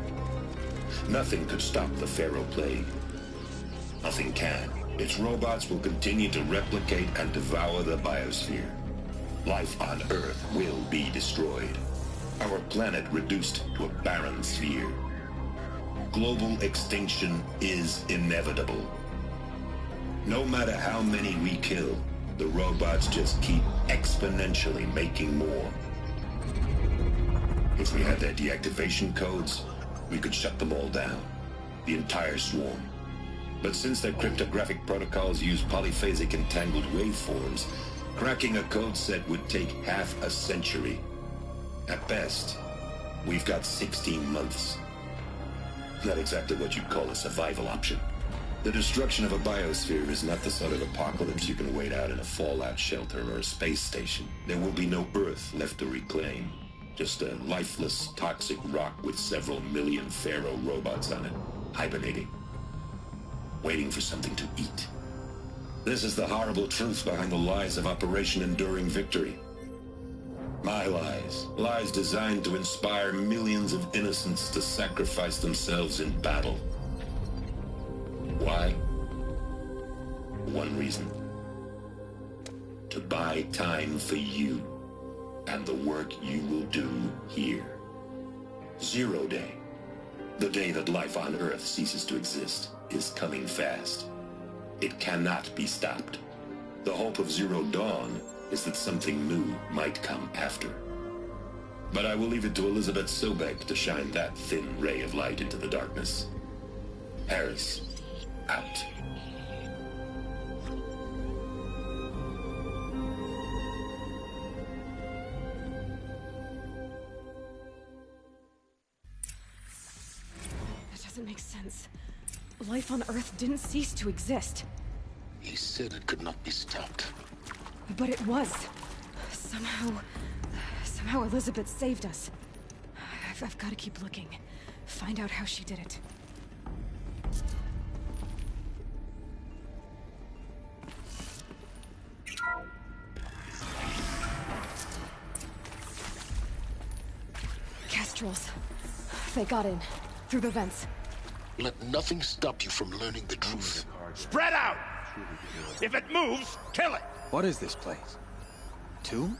Nothing could stop the Pharaoh Plague. Nothing can. Its robots will continue to replicate and devour the biosphere. Life on Earth will be destroyed. Our planet reduced to a barren sphere. Global extinction is inevitable. No matter how many we kill, the robots just keep exponentially making more. If we had their deactivation codes, we could shut them all down. The entire swarm. But since their cryptographic protocols use polyphasic entangled waveforms, cracking a code set would take half a century. At best, we've got 16 months. Not exactly what you'd call a survival option. The destruction of a biosphere is not the sort of apocalypse you can wait out in a fallout shelter or a space station. There will be no Earth left to reclaim. Just a lifeless, toxic rock with several million Pharaoh robots on it, hibernating, waiting for something to eat. This is the horrible truth behind the lies of Operation Enduring Victory. My lies. Lies designed to inspire millions of innocents to sacrifice themselves in battle. Why? One reason. To buy time for you and the work you will do here. 0 Day. The day that life on Earth ceases to exist is coming fast. It cannot be stopped. The hope of Zero Dawn is that something new might come after. But I will leave it to Elizabeth Sobek to shine that thin ray of light into the darkness. Harris, out. That doesn't make sense. Life on Earth didn't cease to exist. He said it could not be stopped. But it was. Somehow Elizabeth saved us. I've got to keep looking. Find out how she did it. Kestrels. They got in. Through the vents. Let nothing stop you from learning the truth. Spread out! If it moves, kill it! What is this place? Tomb?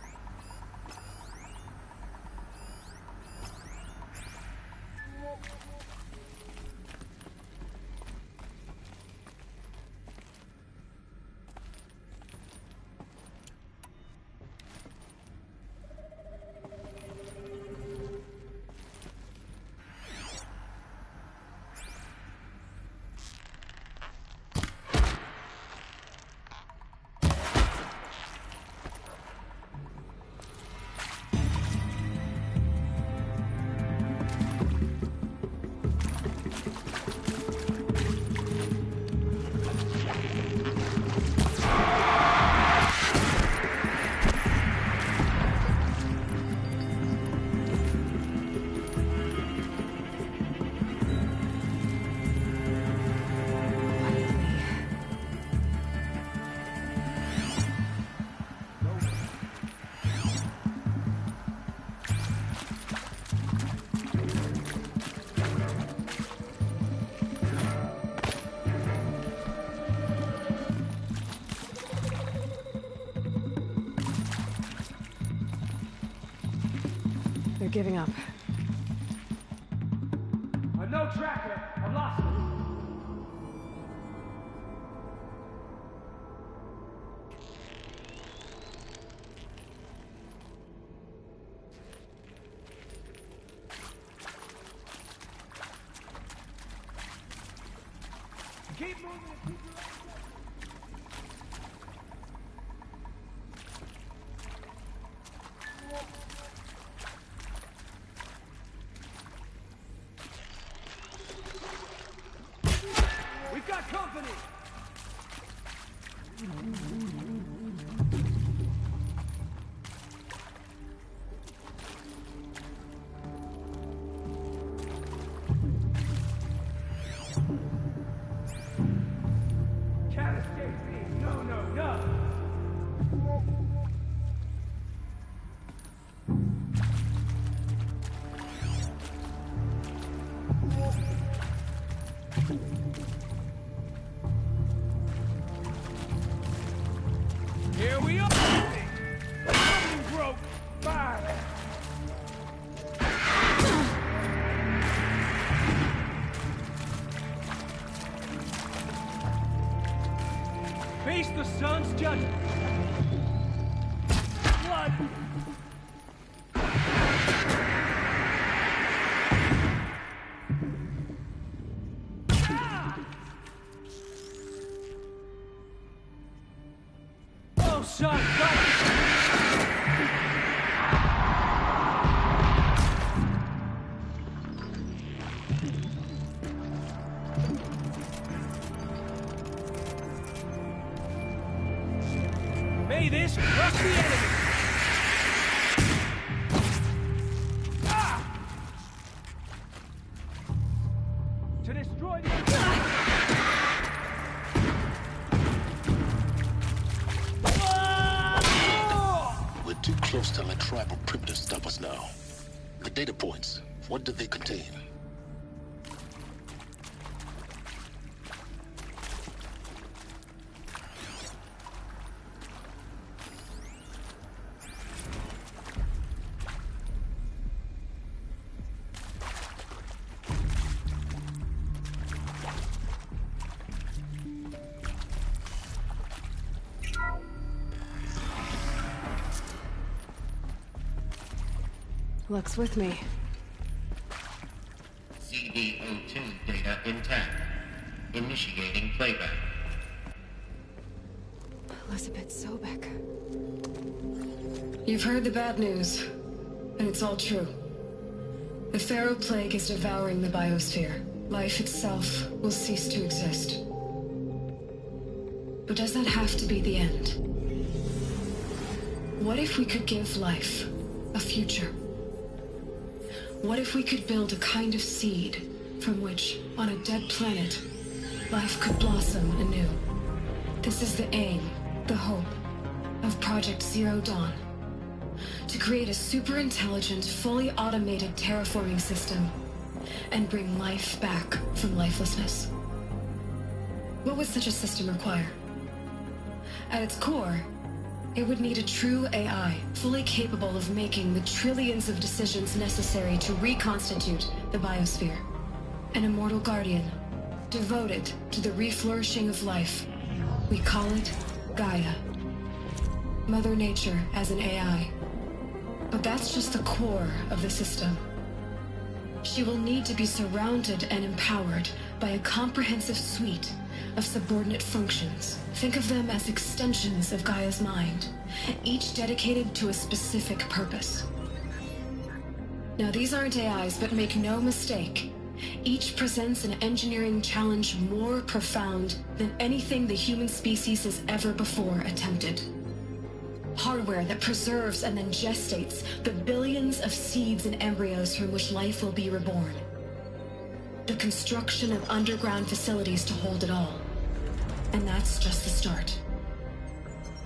They're giving up. No tracker. I've lost it. Keep moving. We've got company. Can't escape me. No, no, no. Here we are. Something broke. Fire. Face the sun's judgment. Blood. Oh, son, May this crush the enemy! Ah! To destroy the enemy! close to let tribal primitives stop us now. The data points, what do they contain? Luck's with me. CD02 data intact. Initiating playback. Elizabeth Sobek. You've heard the bad news, and it's all true. The Pharaoh Plague is devouring the biosphere. Life itself will cease to exist. But does that have to be the end? What if we could give life a future? What if we could build a kind of seed from which, on a dead planet, life could blossom anew? This is the aim, the hope, of Project Zero Dawn. To create a super-intelligent, fully automated terraforming system and bring life back from lifelessness. What would such a system require? At its core, it would need a true AI, fully capable of making the trillions of decisions necessary to reconstitute the biosphere. An immortal guardian, devoted to the reflourishing of life. We call it Gaia. Mother Nature as an AI. But that's just the core of the system. She will need to be surrounded and empowered by a comprehensive suite of subordinate functions. Think of them as extensions of Gaia's mind, each dedicated to a specific purpose. Now, these aren't AIs, but make no mistake, each presents an engineering challenge more profound than anything the human species has ever before attempted. Hardware that preserves and then gestates the billions of seeds and embryos from which life will be reborn. The construction of underground facilities to hold it all. And that's just the start.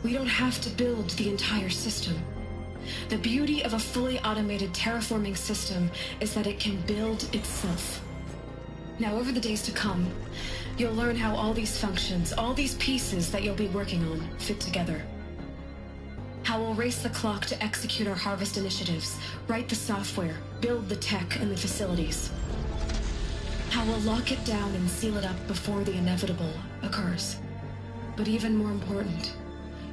We don't have to build the entire system. The beauty of a fully automated terraforming system is that it can build itself. Now, over the days to come, you'll learn how all these functions, all these pieces that you'll be working on, fit together. How we'll race the clock to execute our harvest initiatives, write the software, build the tech and the facilities. How we'll lock it down and seal it up before the inevitable occurs. But even more important,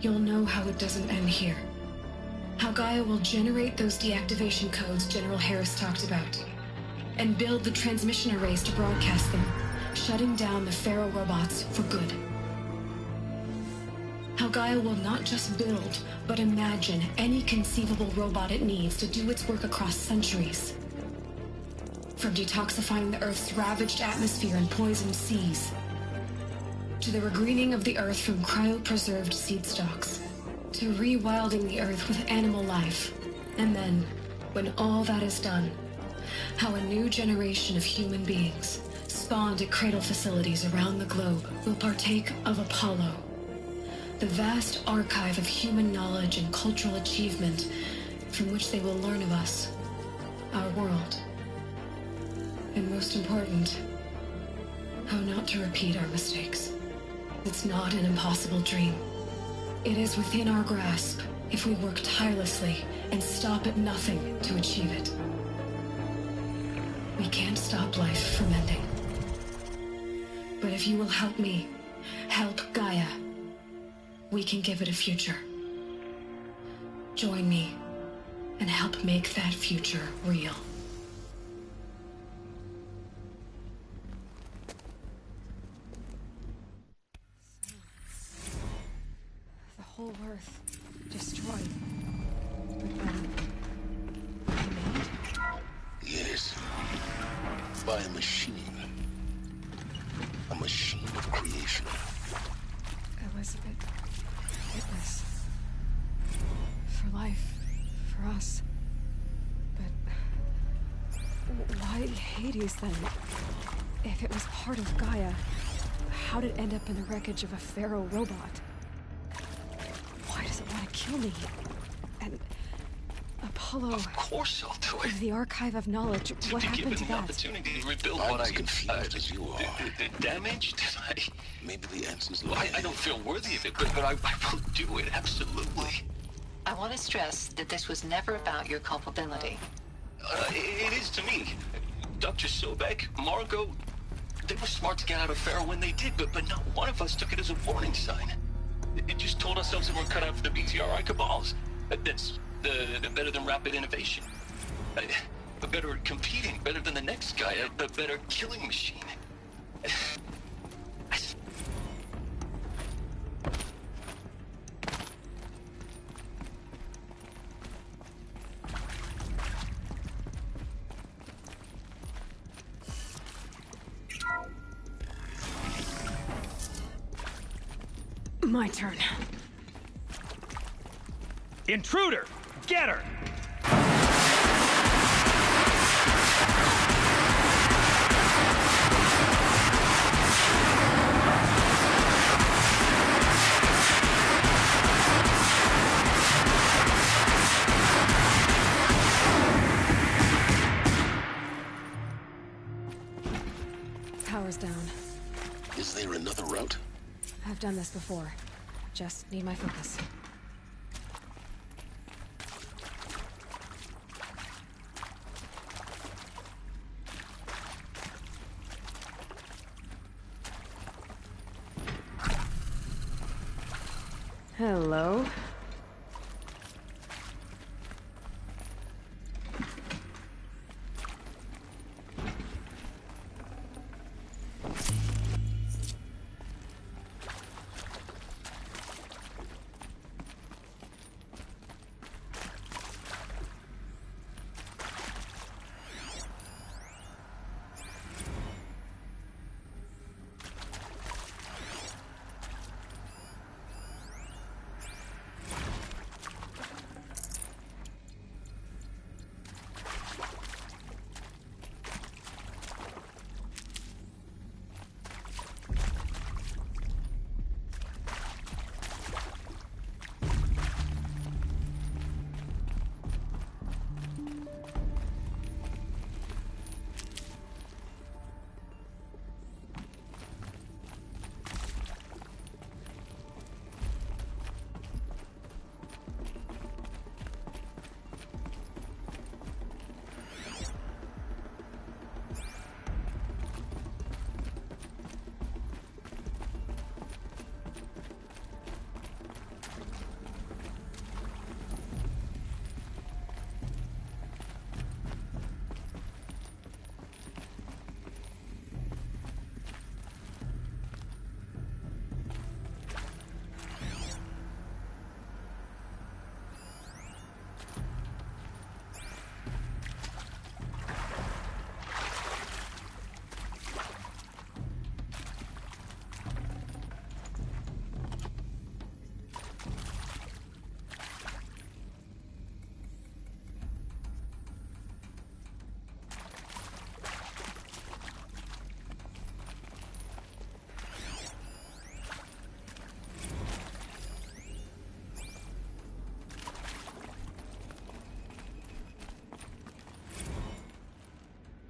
you'll know how it doesn't end here. How Gaia will generate those deactivation codes General Harris talked about, and build the transmission arrays to broadcast them, shutting down the Pharaoh robots for good. How Gaia will not just build, but imagine any conceivable robot it needs to do its work across centuries. From detoxifying the Earth's ravaged atmosphere and poisoned seas, to the regreening of the Earth from cryopreserved seed stalks, to rewilding the Earth with animal life. And then, when all that is done, how a new generation of human beings, spawned at cradle facilities around the globe, will partake of Apollo, the vast archive of human knowledge and cultural achievement from which they will learn of us, our world. And most important, how not to repeat our mistakes. It's not an impossible dream. It is within our grasp if we work tirelessly and stop at nothing to achieve it. We can't stop life from ending. But if you will help me, help Gaia, we can give it a future. Join me and help make that future real. The whole Earth destroyed. Yes. By a machine. A machine of creation. Elizabeth, witness. For life, for us. But why Hades then? If it was part of Gaia, how did it end up in the wreckage of a Pharaoh robot? Why does it want to kill me? And Apollo. Of course I'll do it. The archive of knowledge. What happened to the that? opportunity to rebuild I'm what as confused as you are. Damaged? Maybe the answer's I don't feel worthy of it, but I will do it, absolutely. I want to stress that this was never about your culpability. It is to me. Dr. Sobek, Margot, they were smart to get out of Pharaoh when they did, but not one of us took it as a warning sign. It just told ourselves that we're cut out for the BTRI cabals. That's the better than rapid innovation. Better at competing, better than the next guy, a better killing machine. My turn. Intruder! Get her! Power's down. Is there another route? I've done this before. Just need my focus. Hello?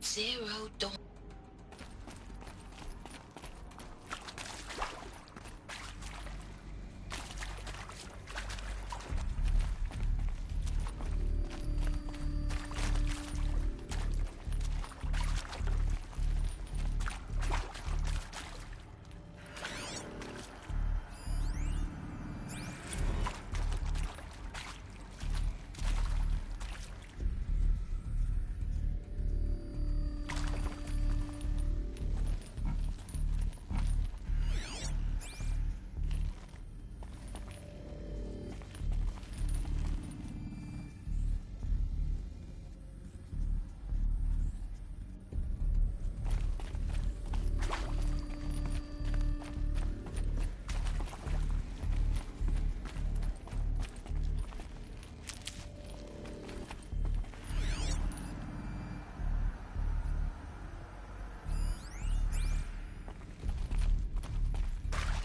Zero Dawn.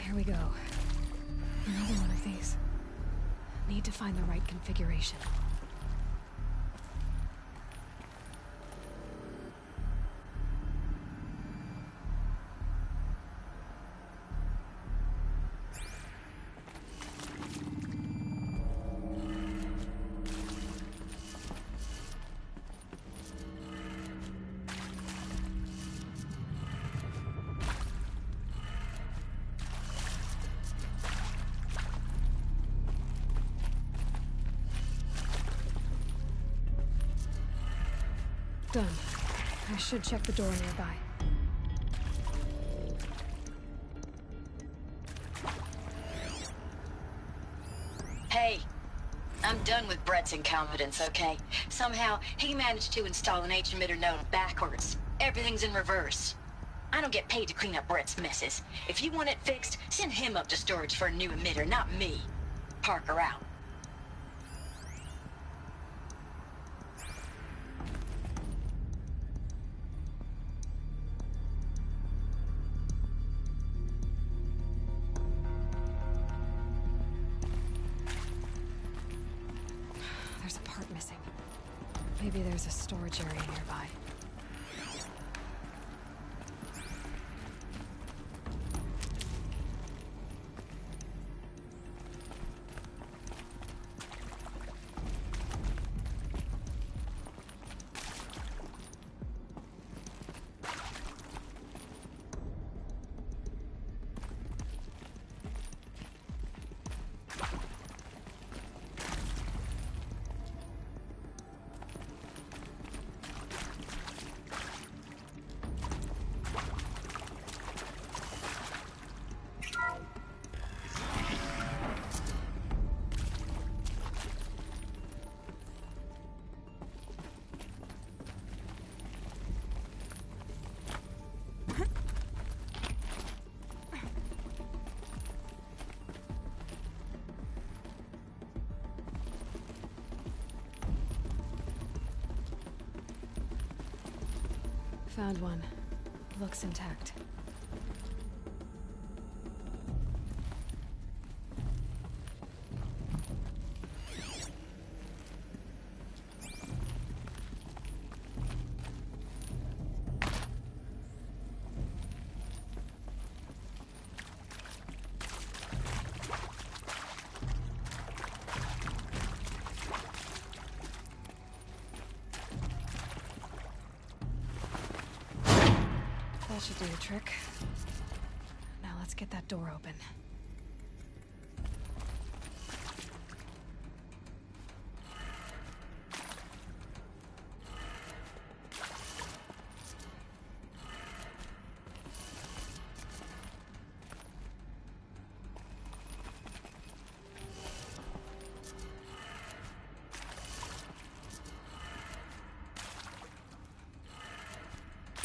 Here we go. Another one of these. Need to find the right configuration. Done. I should check the door nearby. Hey, I'm done with Brett's incompetence, okay? Somehow, he managed to install an H-emitter node backwards. Everything's in reverse. I don't get paid to clean up Brett's messes. If you want it fixed, send him up to storage for a new emitter, not me. Parker out. There's a part missing. Maybe there's a storage area nearby. Found one. Looks intact. That should do the trick. Now let's get that door open.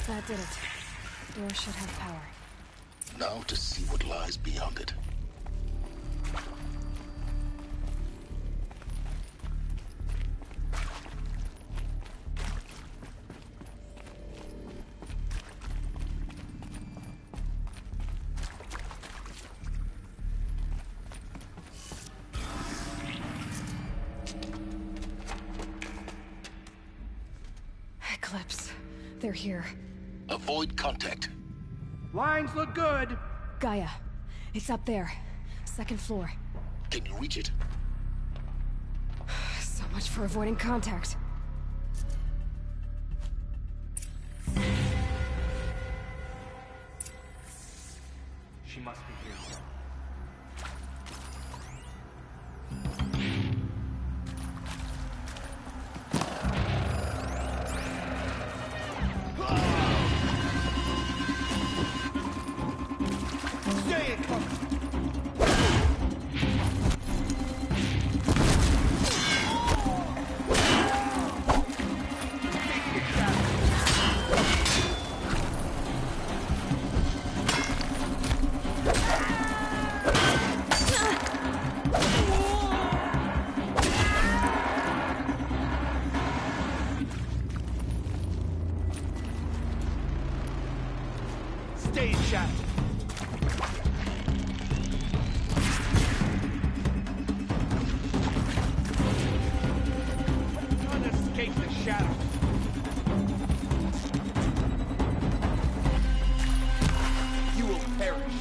That did it. Door should have power. Now to see what lies beyond it. Eclipse. They're here. Avoid contact. Lines look good. Gaia. It's up there. Second floor. Can you reach it? So much for avoiding contact. She must be here. Stay in shadow. Unescape the shadow. You will perish.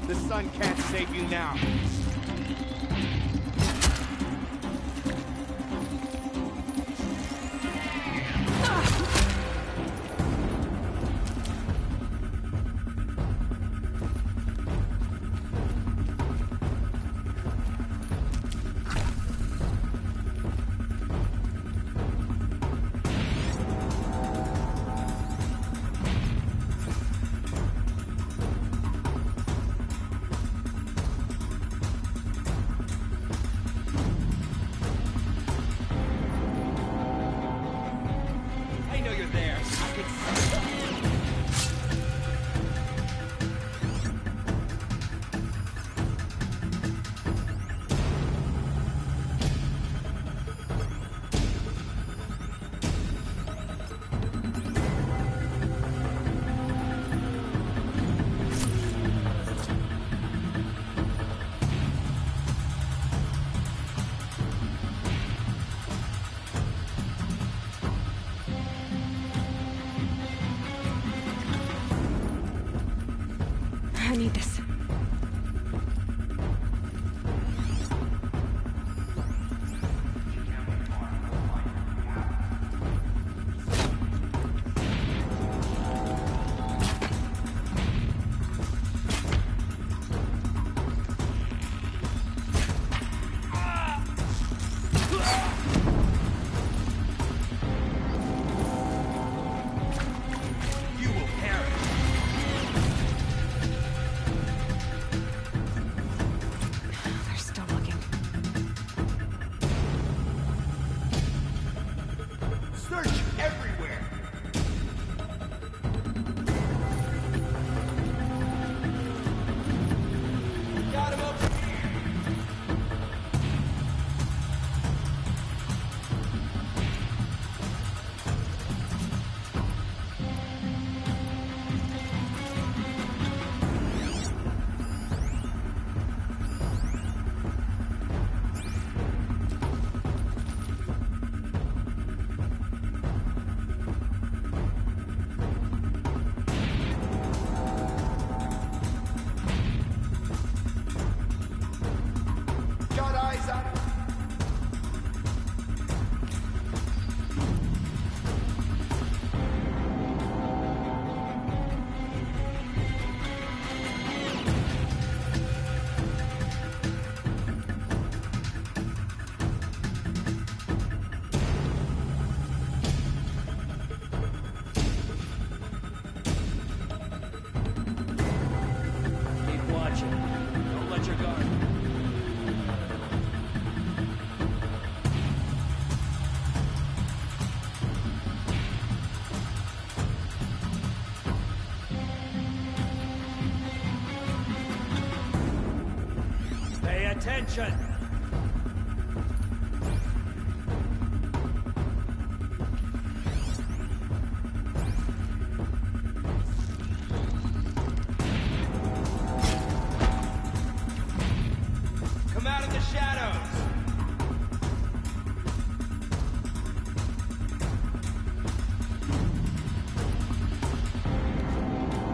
The sun can't save you now. I need this. Attention! Come out of the shadows!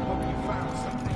Hope you found something.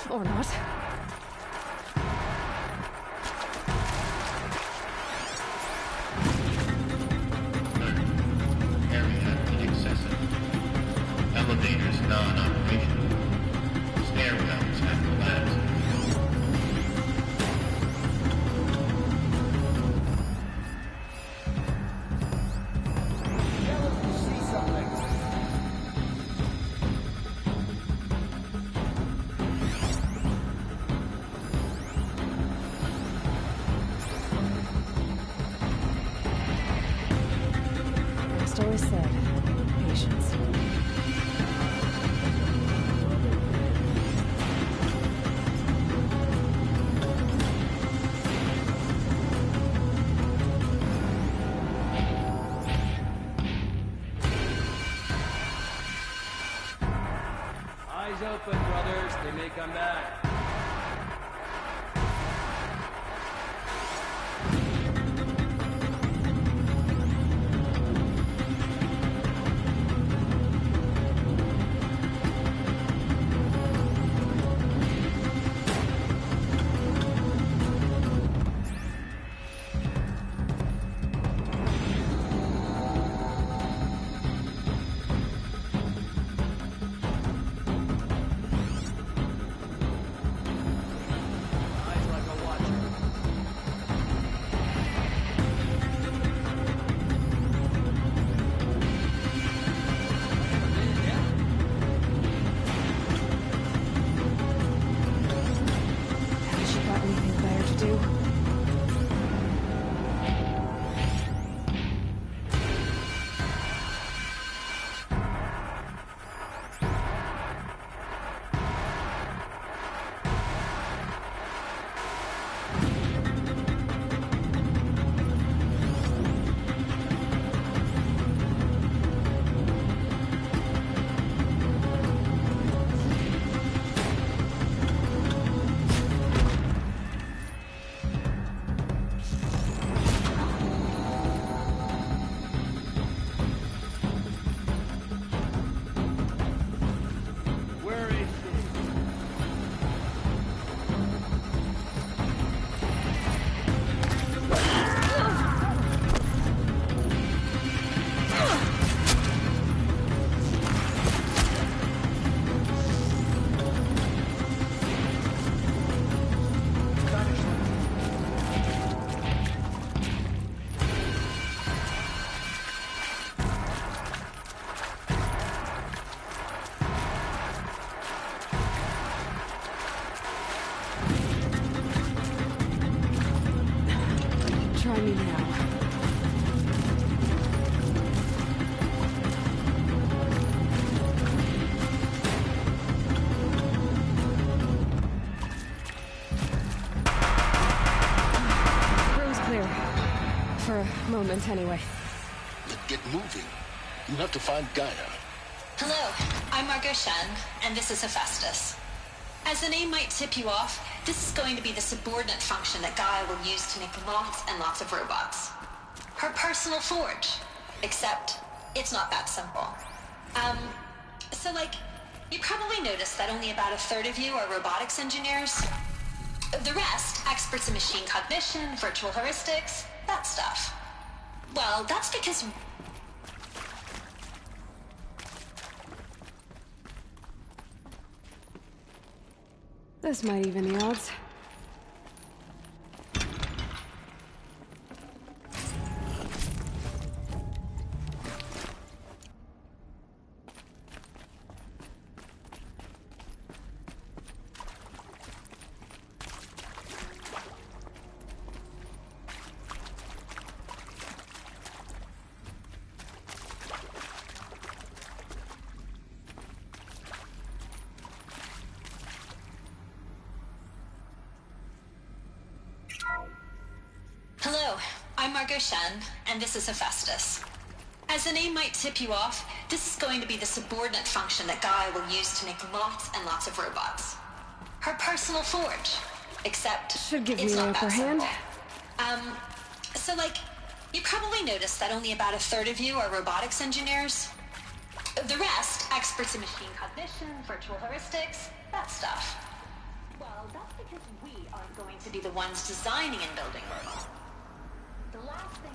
Or not. Area inaccessible. Elevators non-operational. Stairwells have collapsed. Just always said, patience. Eyes open, brothers. They may come back. Haven't you got anything better to do? Where is Try me now. Room's clear. For a moment, anyway. Then get moving. You have to find Gaia. Hello, I'm Margot Shen, and this is Hephaestus. As the name might tip you off, this is going to be the subordinate function that Gaia will use to make lots and lots of robots. Her personal forge. Except, it's not that simple. So you probably noticed that only about a third of you are robotics engineers. The rest, experts in machine cognition, virtual heuristics, that stuff. Well, that's because... This might even the odds. Hello, I'm Margot Shen, and this is Hephaestus. As the name might tip you off, this is going to be the subordinate function that Gaia will use to make lots and lots of robots. Her personal forge. Except, should give it's me an not upper that hand. simple. So you probably noticed that only about a third of you are robotics engineers. The rest, experts in machine cognition, virtual heuristics, that stuff. Well, that's because we aren't going to be the ones designing and building robots. The last thing...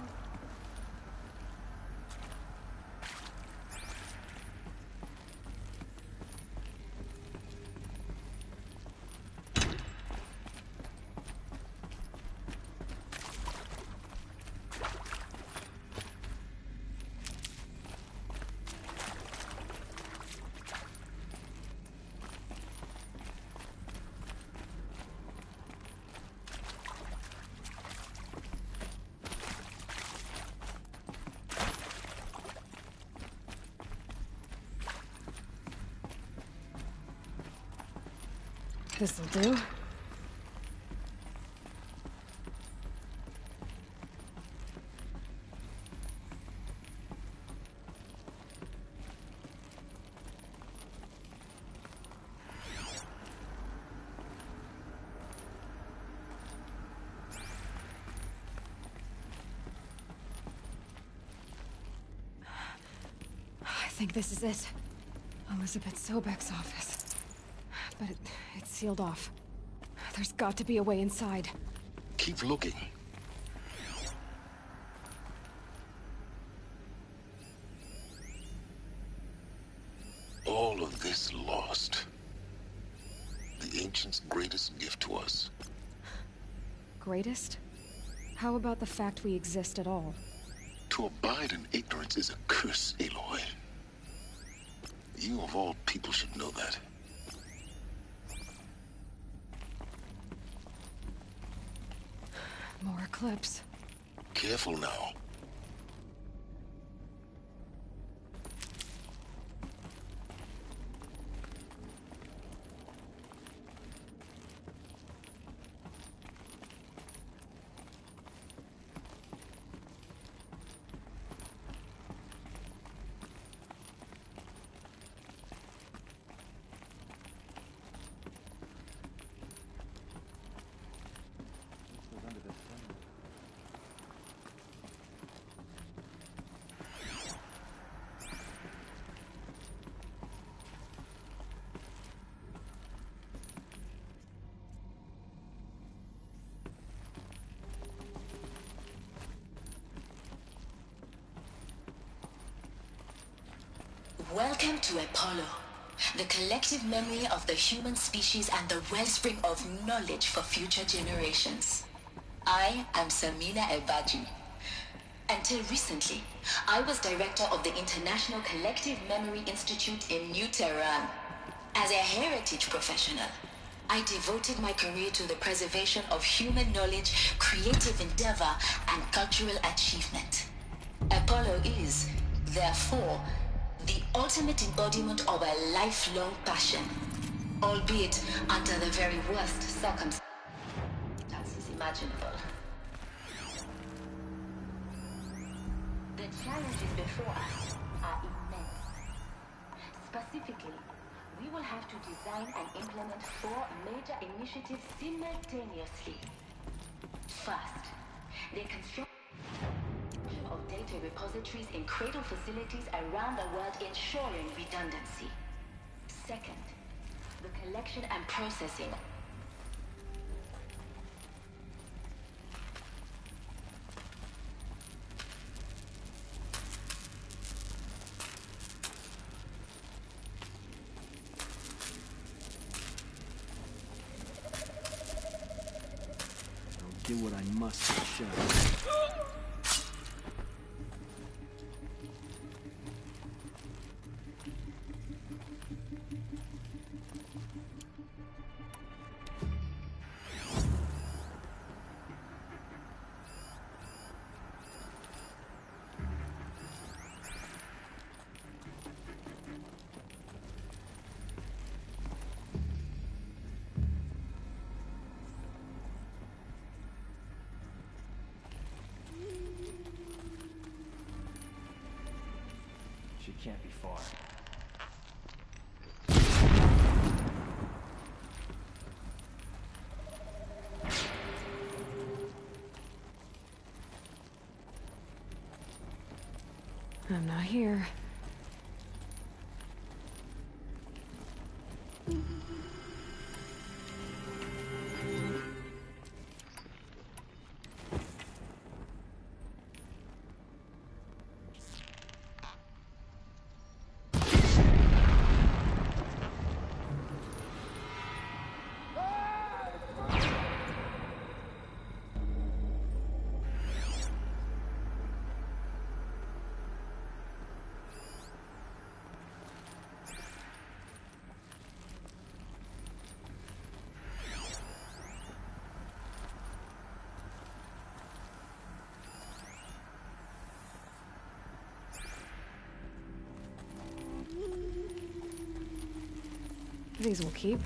This'll do. I think this is it. Elizabeth Sobek's office. But it's sealed off. There's got to be a way inside. Keep looking. All of this lost. The Ancients' greatest gift to us. Greatest? How about the fact we exist at all? To abide in ignorance is a curse, Aloy. You of all people should know that. More eclipse. Careful now. Welcome to Apollo, the collective memory of the human species and the wellspring of knowledge for future generations. I am Samina Ebaji. Until recently, I was director of the International Collective Memory Institute in New Tehran. As a heritage professional, I devoted my career to the preservation of human knowledge, creative endeavor, and cultural achievement. Apollo is, therefore, the ultimate embodiment of a lifelong passion, albeit under the very worst circumstances imaginable. The challenges before us are immense. Specifically, we will have to design and implement 4 major initiatives simultaneously. First, the construction of data repositories in cradle facilities around the world, ensuring redundancy. Second, the collection and processing I'll do what I must to show. She can't be far. I'm not here. These will keep.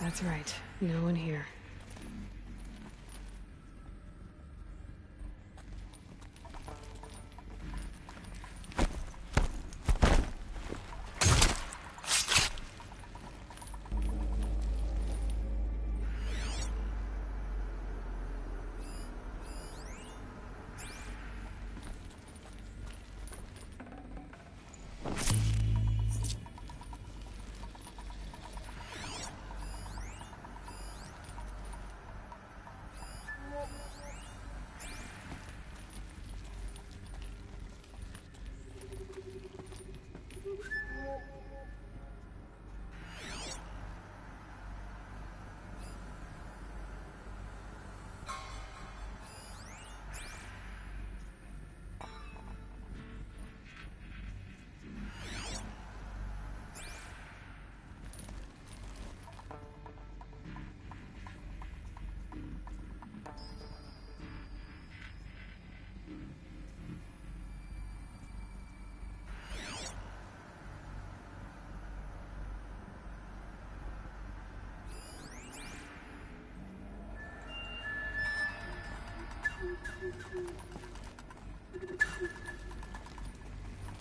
That's right. No one here.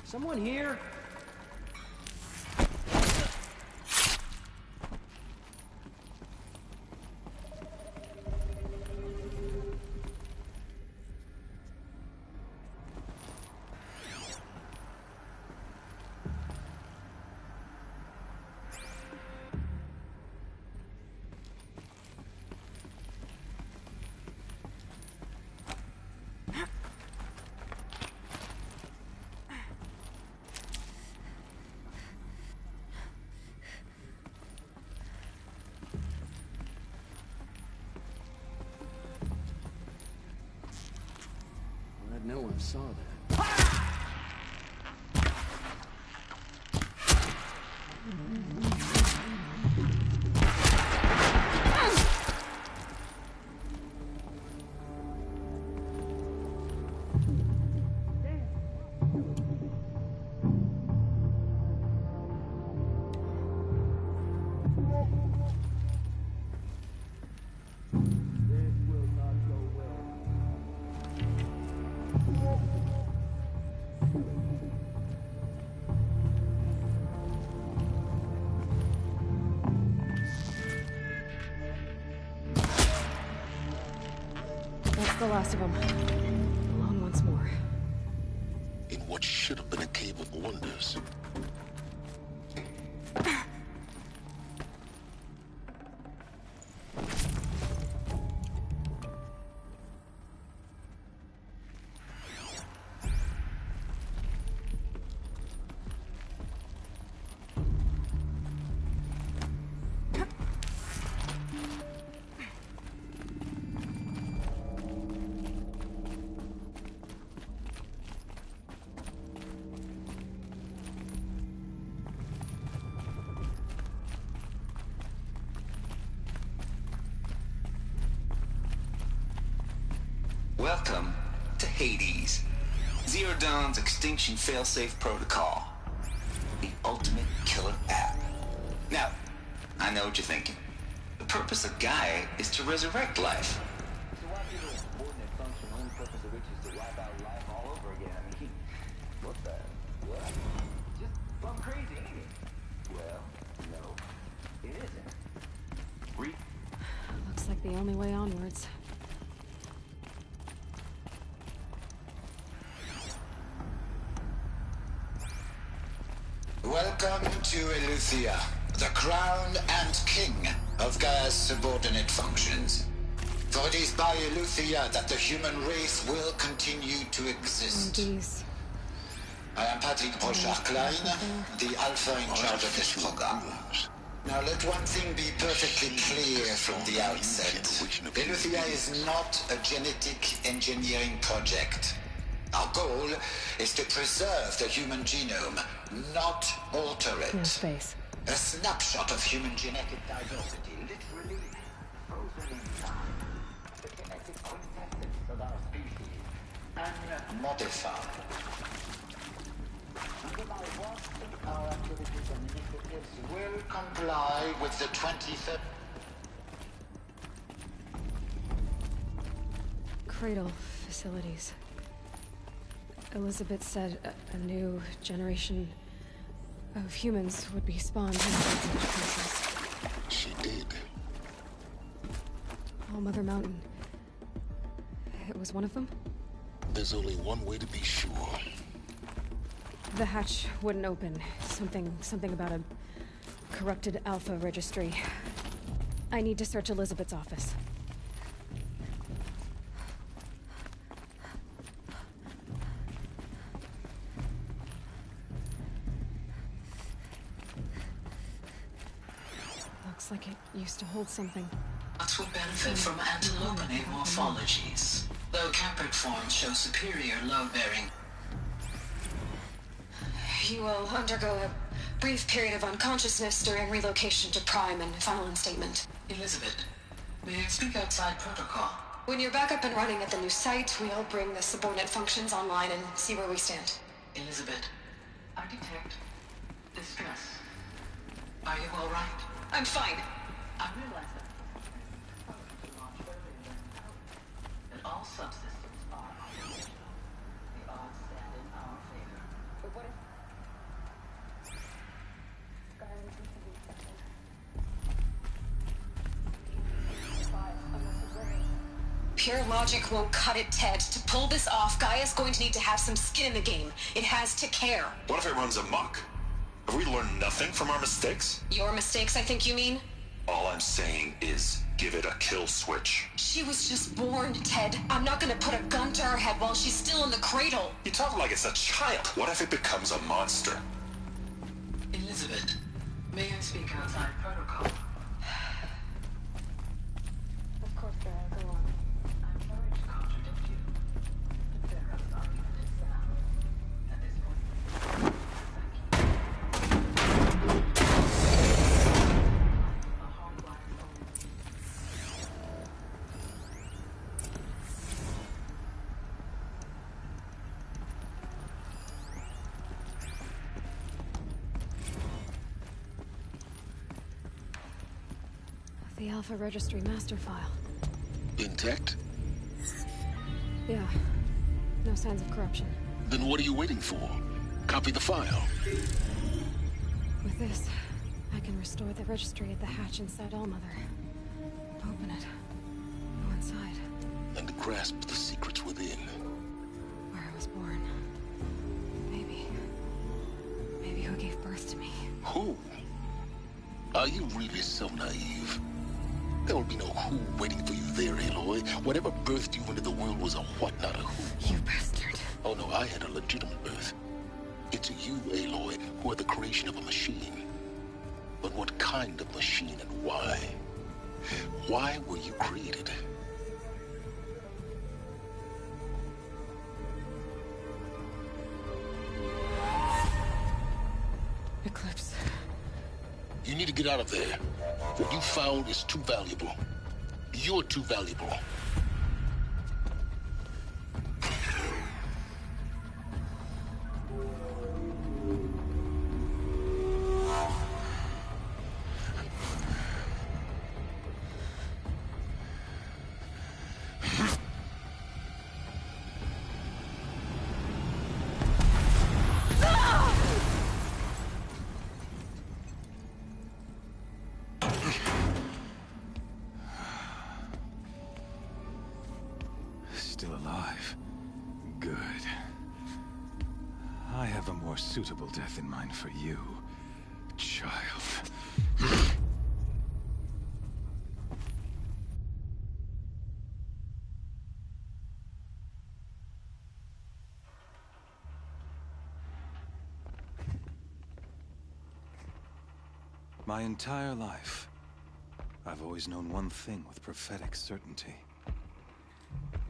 Someone here? No one saw that. That's the last of them. Alone once more. In what should have been a cave of wonders. Welcome to Hades, Zero Dawn's extinction failsafe protocol. The ultimate killer app. Now, I know what you're thinking. The purpose of Gaia is to resurrect life. So why give it a subordinate function, only purpose of which is to wipe out life all over again? I mean, what the? What? Just plumb crazy, ain't it? Well, no, it isn't. Looks like the only way onwards. Welcome to Eleuthia, the crown and king of Gaia's subordinate functions. For it is by Eleuthia that the human race will continue to exist. I am Patrick Brochard-Klein, the Alpha in charge of this program. Now let one thing be perfectly clear from the outset. Eleuthia is not a genetic engineering project. Our goal is to preserve the human genome, not alter it. No space. A snapshot of human genetic diversity, literally frozen in time. The genetic quintessence of our species, unmodified. Under my watch, our activities and initiatives will comply with the 23rd... cradle facilities. Elizabeth said a new generation of humans would be spawned in such places. She did. All Mother Mountain. It was one of them? There's only one way to be sure. The hatch wouldn't open. Something about a corrupted Alpha registry. I need to search Elizabeth's office. Looks like it used to hold something. Nuts would benefit from antilopenate morphologies, though Caprid forms show superior load-bearing. You will undergo a brief period of unconsciousness during relocation to Prime and final instatement. Elizabeth, may I speak outside protocol? When you're back up and running at the new site, we'll bring the subordinate functions online and see where we stand. Elizabeth, I detect distress. Are you all right? I'm fine. I realize that all subsystems are operational. The odds stand in our favor. But what if... Pure logic won't cut it, Ted. To pull this off, Gaia's going to need to have some skin in the game. It has to care. What if it runs amok? Have we learned nothing from our mistakes? Your mistakes, I think you mean? All I'm saying is, give it a kill switch. She was just born, Ted. I'm not gonna put a gun to her head while she's still in the cradle. You talk like it's a child. What if it becomes a monster? Elizabeth, may I speak outside protocol? Of course, Sarah, go on. I'm sorry to contradict you, but Sarah's argument is sound. At this point, The Alpha Registry master file. Intact? Yeah. No signs of corruption. Then what are you waiting for? Copy the file. With this, I can restore the registry at the hatch inside Allmother. Open it. Go inside. And grasp the secrets within. Where I was born. Maybe who gave birth to me. Who? Are you really so naive? There will be no who waiting for you there, Aloy. Whatever birthed you into the world was a what, not a who. You bastard. Oh no, I had a legitimate birth. It's you, Aloy, who are the creation of a machine. But what kind of machine and why? Why were you created? Eclipse. You need to get out of there. What you found is too valuable. You're too valuable. Still alive. Good. I have a more suitable death in mind for you, child. My entire life, I've always known one thing with prophetic certainty.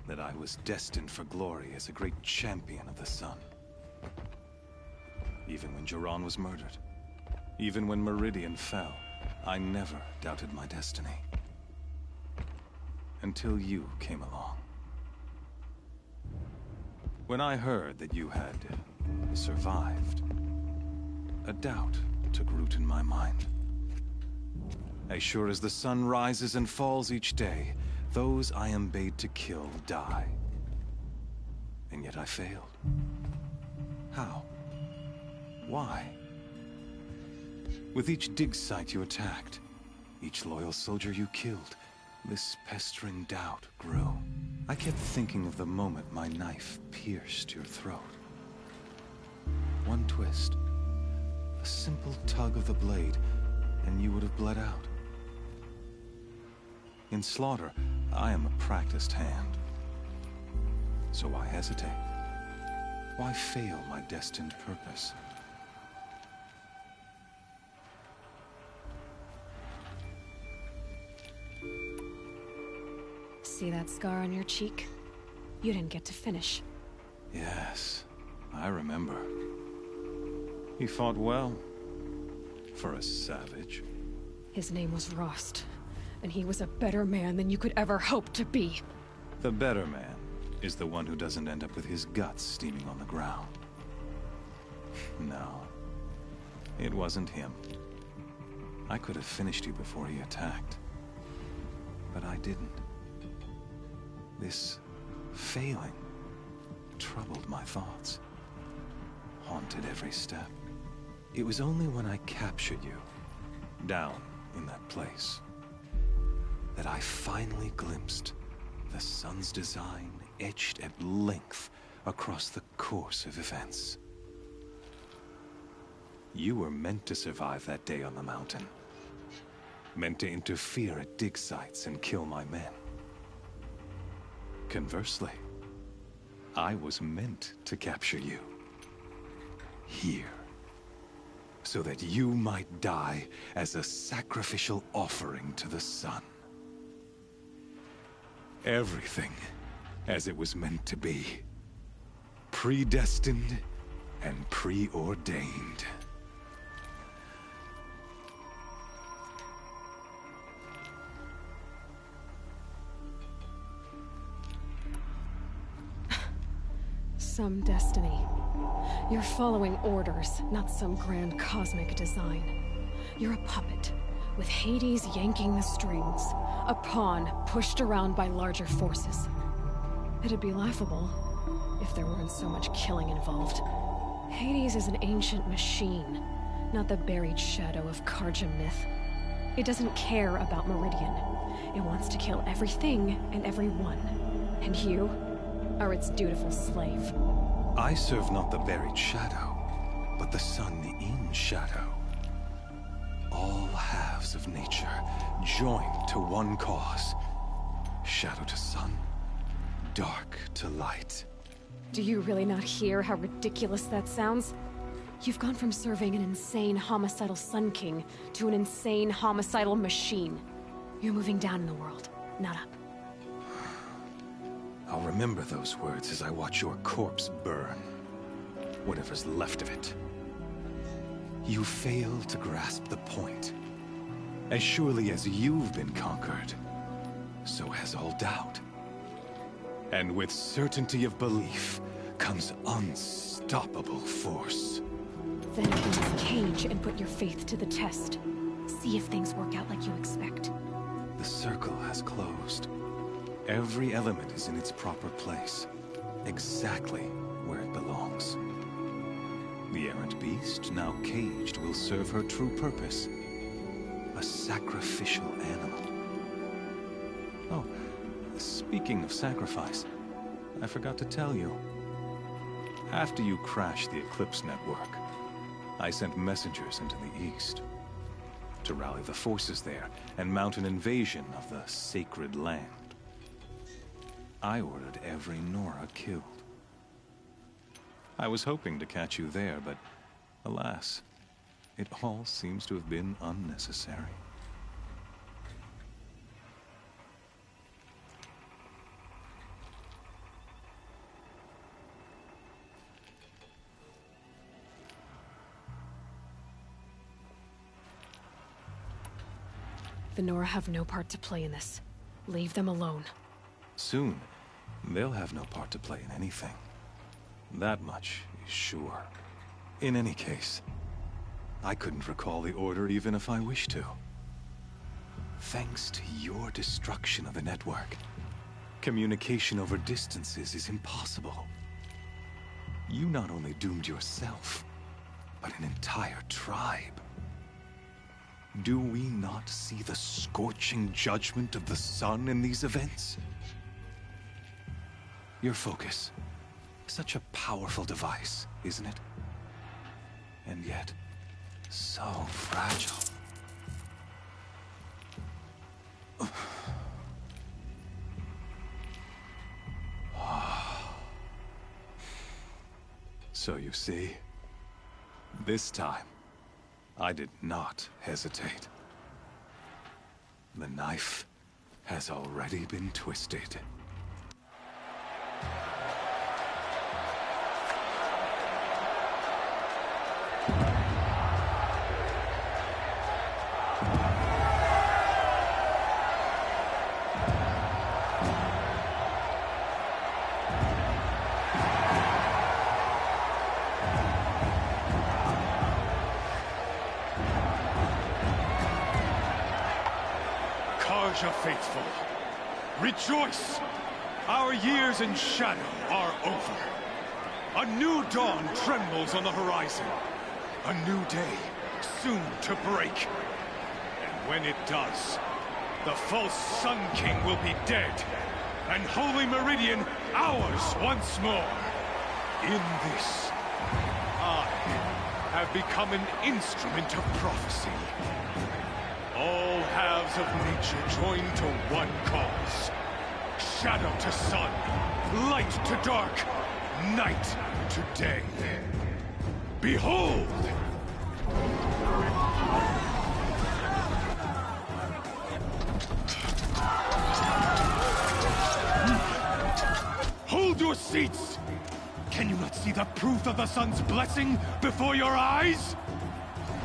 That I was destined for glory as a great champion of the sun. Even when Jiran was murdered, even when Meridian fell, I never doubted my destiny. Until you came along. When I heard that you had survived, a doubt took root in my mind. As sure as the sun rises and falls each day, those I am bade to kill die. And yet I failed. How? Why? With each dig site you attacked, each loyal soldier you killed, this pestering doubt grew. I kept thinking of the moment my knife pierced your throat. One twist, a simple tug of the blade, and you would have bled out. In slaughter, I am a practiced hand. So why hesitate? Why fail my destined purpose? See that scar on your cheek? You didn't get to finish. Yes, I remember. He fought well. For a savage. His name was Rost, and he was a better man than you could ever hope to be. The better man is the one who doesn't end up with his guts steaming on the ground. No, it wasn't him. I could have finished you before he attacked. But I didn't. This failing troubled my thoughts, haunted every step. It was only when I captured you, down in that place, that I finally glimpsed the sun's design etched at length across the course of events. You were meant to survive that day on the mountain. Meant to interfere at dig sites and kill my men. Conversely, I was meant to capture you. Here. So that you might die as a sacrificial offering to the sun. Everything as it was meant to be. Predestined and preordained. Some destiny. You're following orders, not some grand cosmic design. You're a puppet, with Hades yanking the strings. A pawn pushed around by larger forces. It'd be laughable if there weren't so much killing involved. Hades is an ancient machine, not the buried shadow of Karja myth. It doesn't care about Meridian. It wants to kill everything and everyone. And you are its dutiful slave. I serve not the buried shadow, but the sun in shadow. All halves of nature joined to one cause. Shadow to sun, dark to light. Do you really not hear how ridiculous that sounds? You've gone from serving an insane homicidal Sun King to an insane homicidal machine. You're moving down in the world, not up. I'll remember those words as I watch your corpse burn. Whatever's left of it. You fail to grasp the point. As surely as you've been conquered, so has all doubt. And with certainty of belief comes unstoppable force. Then open this cage and put your faith to the test. See if things work out like you expect. The circle has closed. Every element is in its proper place, exactly where it belongs. The errant beast, now caged, will serve her true purpose. A sacrificial animal. Oh, speaking of sacrifice, I forgot to tell you. After you crashed the Eclipse network, I sent messengers into the east to rally the forces there and mount an invasion of the sacred land. I ordered every Nora killed. I was hoping to catch you there, but alas, it all seems to have been unnecessary. The Nora have no part to play in this. Leave them alone. Soon, they'll have no part to play in anything. That much is sure. In any case, I couldn't recall the order even if I wished to. Thanks to your destruction of the network, communication over distances is impossible. You not only doomed yourself, but an entire tribe. Do we not see the scorching judgment of the sun in these events? Your focus. Such a powerful device, isn't it? And yet, so fragile. So you see, this time, I did not hesitate. The knife has already been twisted. Faithful, rejoice! Our years in shadow are over. A new dawn trembles on the horizon. A new day soon to break. And when it does, the false Sun King will be dead, and Holy Meridian ours once more. In this, I have become an instrument of prophecy. All halves of nature join to one cause. Shadow to sun, light to dark, night to day. Behold! Hold your seats! Can you not see the proof of the sun's blessing before your eyes?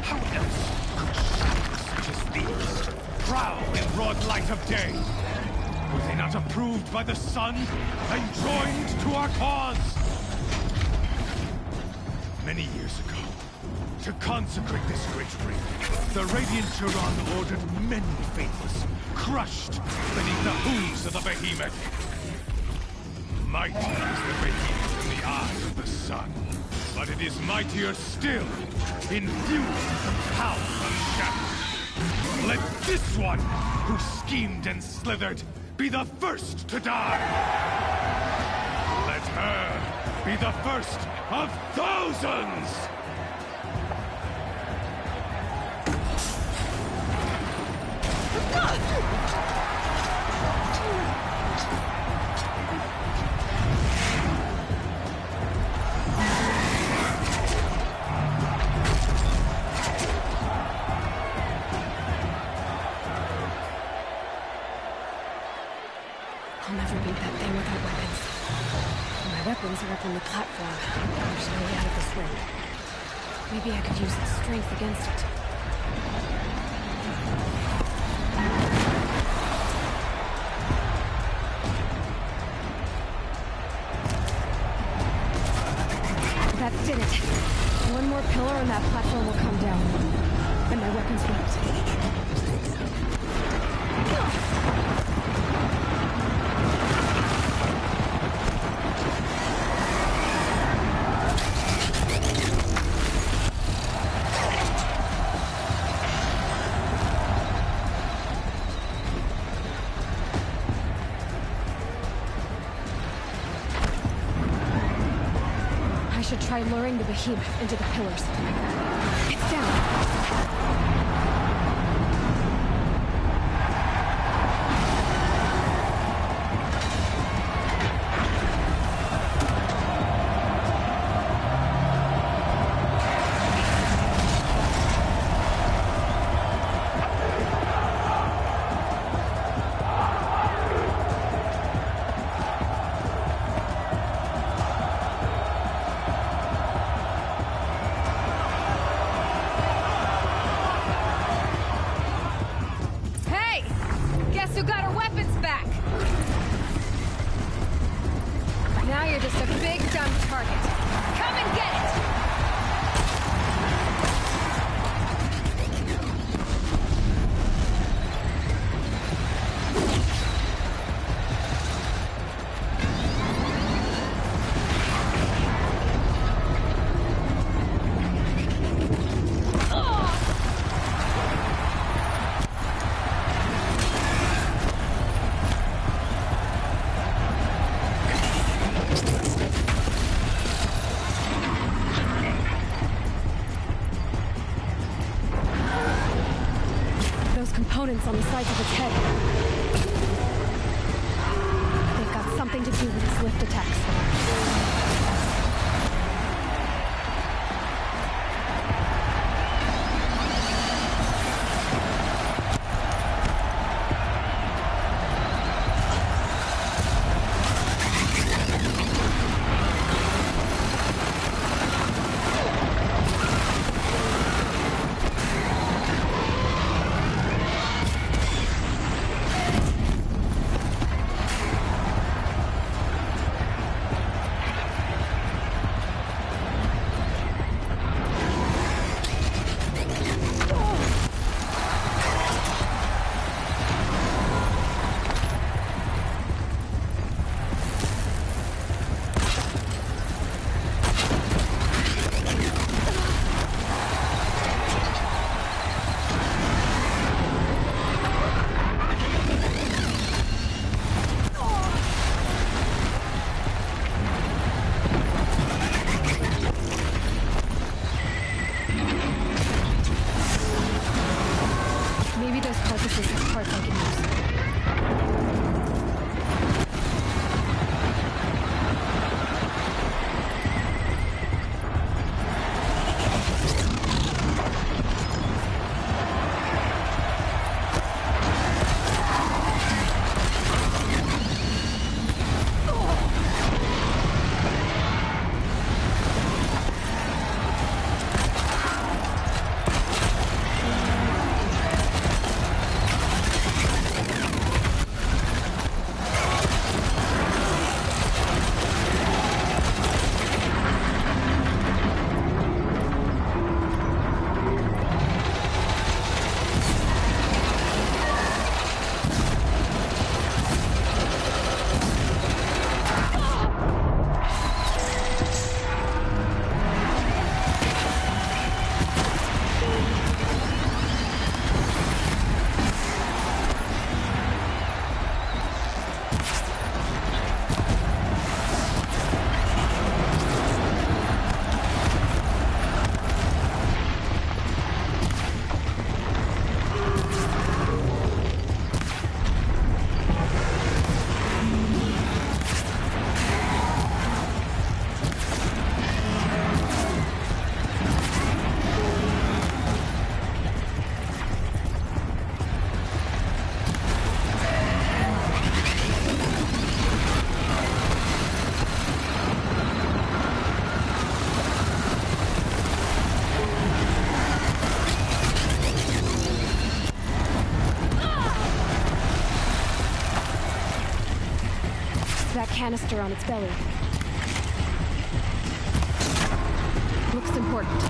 How else could shadows such as these prowl in broad light of day? Were they not approved by the sun and joined to our cause? Many years ago, to consecrate this great ring, the Radiant Turan ordered many faithless, crushed beneath the hooves of the behemoth. Mighty is the behemoth in the eye of the sun, but it is mightier still, infused with the power of shadow. Let this one, who schemed and slithered, be the first to die! Let her be the first of thousands! I'll never beat that thing without weapons. My weapons are up on the platform. There's no way out of this ring. Maybe I could use its strength against it. That did it. One more pillar and that platform will come down. And my weapons won't. I should try luring the behemoth into the pillars. It's down. You got our weapons back! Now you're just a big, dumb target. Come and get it! head. They've got something to do with its lift attacks. That canister on its belly. Looks important.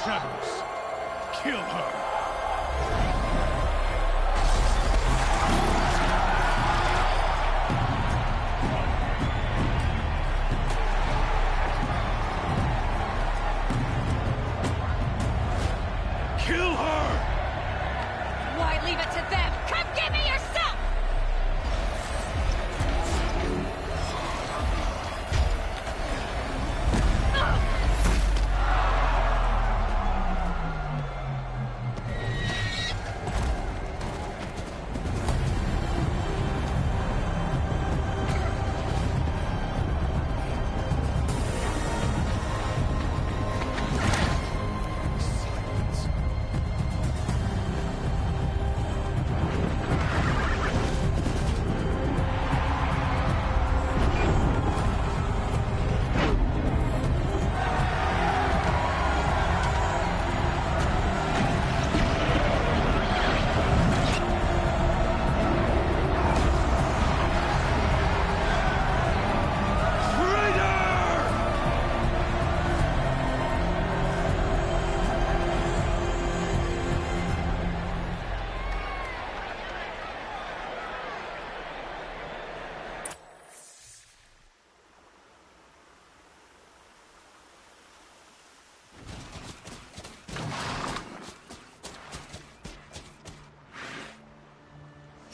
Shadows. Kill her. Kill her! Why leave it to them? Come get me yourself!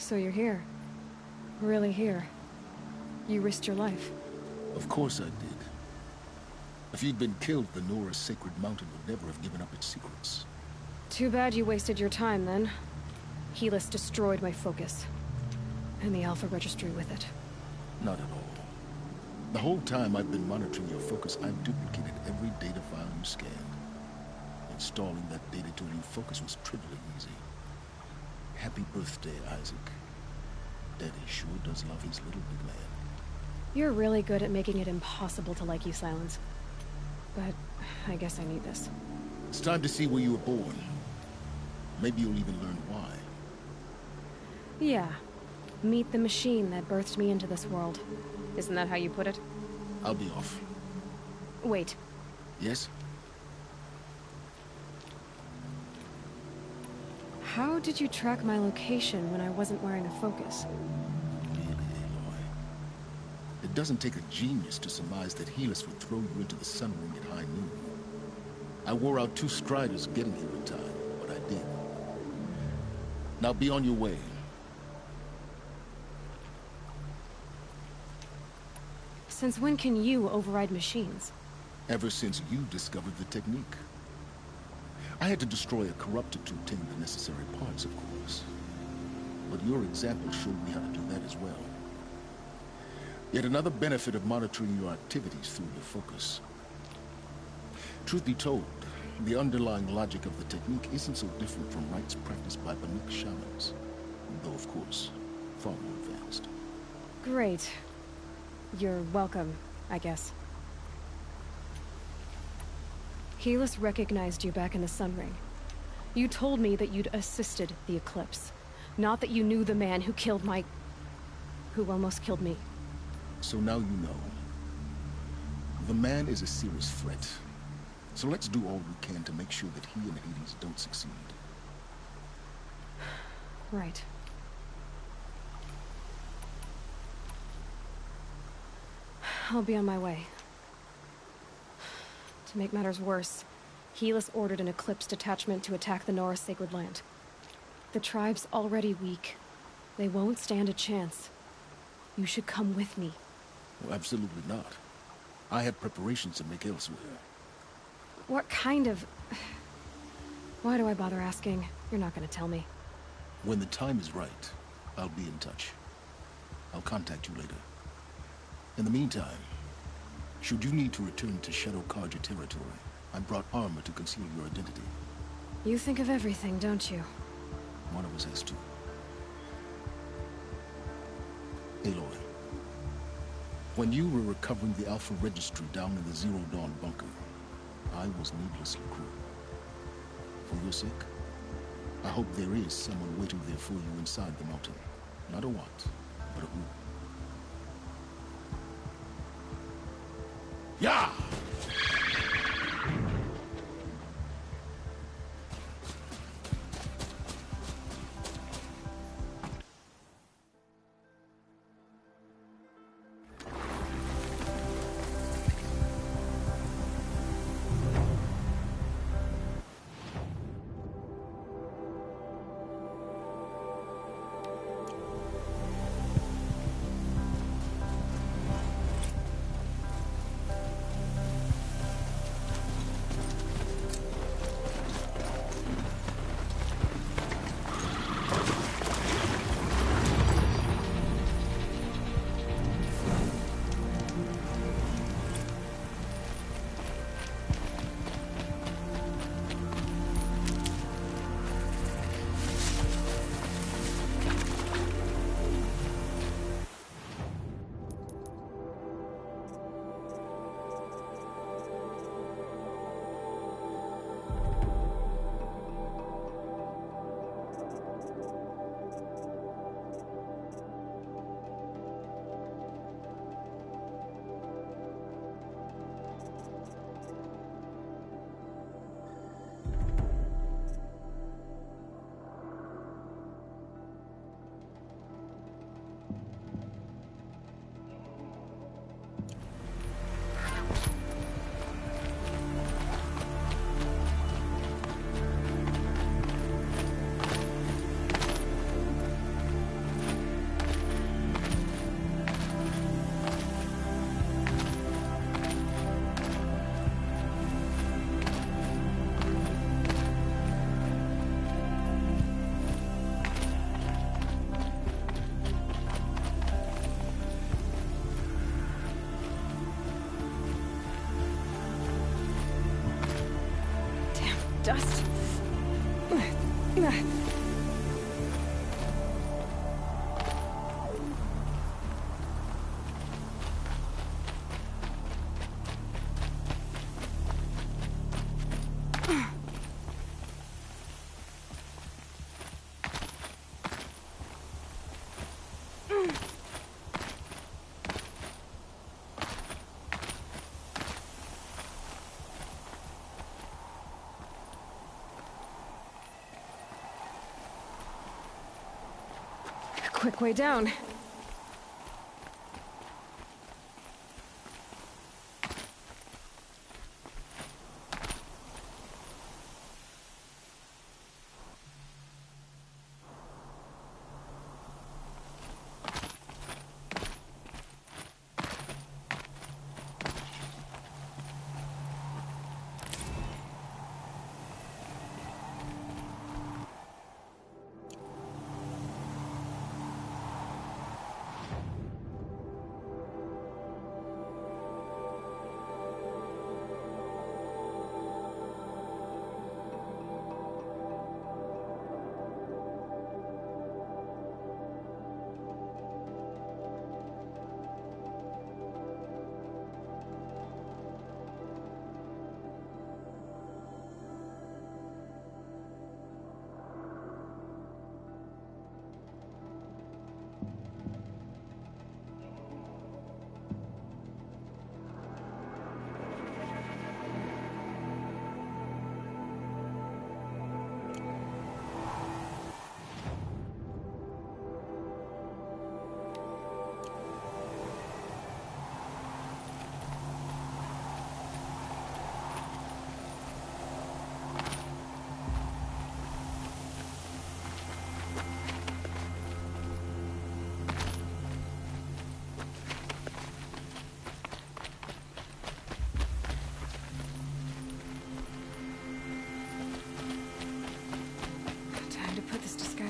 So you're here. Really here. You risked your life. Of course I did. If you'd been killed, the Nora's sacred mountain would never have given up its secrets. Too bad you wasted your time, then. Helis destroyed my focus. And the Alpha Registry with it. Not at all. The whole time I've been monitoring your focus, I've duplicated every data file you scanned. Installing that data to a new focus was trivially easy. Happy birthday, Isaac. Daddy sure does love his little big man. You're really good at making it impossible to like you, Silence. But I guess I need this. It's time to see where you were born. Maybe you'll even learn why. Yeah. Meet the machine that birthed me into this world. Isn't that how you put it? I'll be off. Wait. Yes? How did you track my location when I wasn't wearing a focus? Really, Aloy? It doesn't take a genius to surmise that Helis would throw you into the sun ring at high noon. I wore out 2 striders getting here in time, but I did. Now be on your way. Since when can you override machines? Ever since you discovered the technique. I had to destroy a corruptor to obtain the necessary parts, of course. But your example showed me how to do that as well. Yet another benefit of monitoring your activities through your focus. Truth be told, the underlying logic of the technique isn't so different from rites practiced by Banuk shamans. Though, of course, far more advanced. Great. You're welcome, I guess. Helis recognized you back in the Sun Ring. You told me that you'd assisted the Eclipse. Not that you knew the man who killed my... who almost killed me. So now you know. The man is a serious threat. So let's do all we can to make sure that he and Hades don't succeed. Right. I'll be on my way. To make matters worse, Helis ordered an Eclipse detachment to attack the Nora Sacred Land. The tribe's already weak. They won't stand a chance. You should come with me. Well, absolutely not. I have preparations to make elsewhere. What kind of... Why do I bother asking? You're not gonna tell me. When the time is right, I'll be in touch. I'll contact you later. In the meantime, should you need to return to Shadow Karja territory, I brought armor to conceal your identity. You think of everything, don't you? One of us has to. Aloy, when you were recovering the Alpha Registry down in the Zero Dawn bunker, I was needlessly cruel. For your sake, I hope there is someone waiting there for you inside the mountain. Not a what, but a who. Yeah! dust. Quick way down.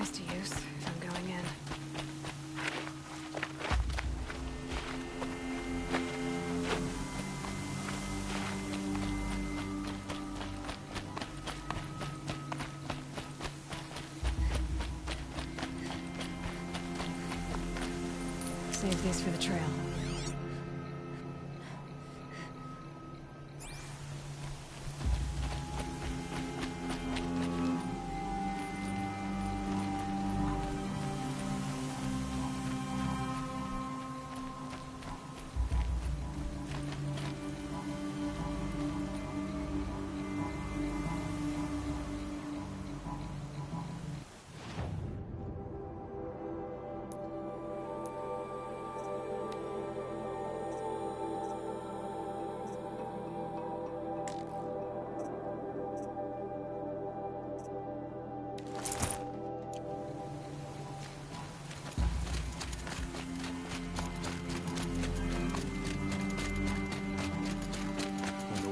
To use if I'm going in. Save these for the trail.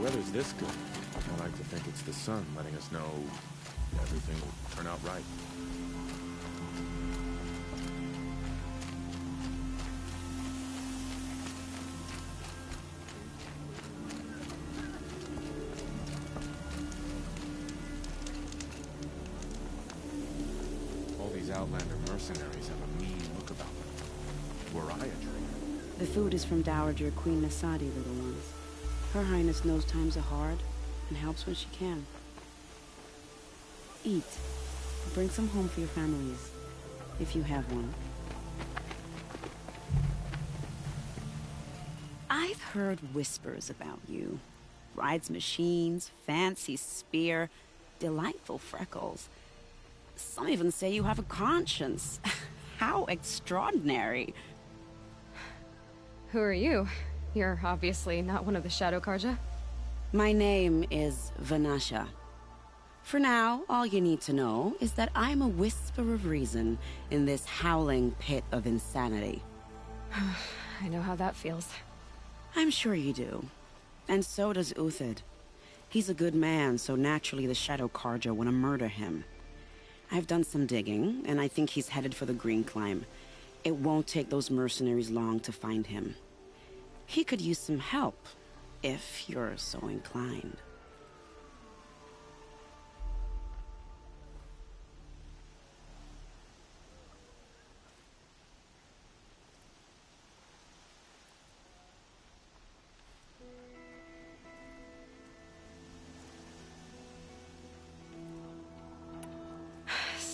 Weather's this good. I like to think it's the sun letting us know everything will turn out right. All these Outlander mercenaries have a mean look about them. Were I a traitor? The food is from Dowager Queen Nasadi, little ones. Her Highness knows times are hard and helps when she can. Eat. Bring some home for your families, if you have one. I've heard whispers about you. Rides machines, fancy spear, delightful freckles. Some even say you have a conscience. How extraordinary. Who are you? You're obviously not one of the Shadow Karja. My name is Vanasha. For now, all you need to know is that I'm a whisper of reason in this howling pit of insanity. I know how that feels. I'm sure you do. And so does Uthid. He's a good man, so naturally the Shadow Karja want to murder him. I've done some digging, and I think he's headed for the Green Climb. It won't take those mercenaries long to find him. He could use some help, if you're so inclined.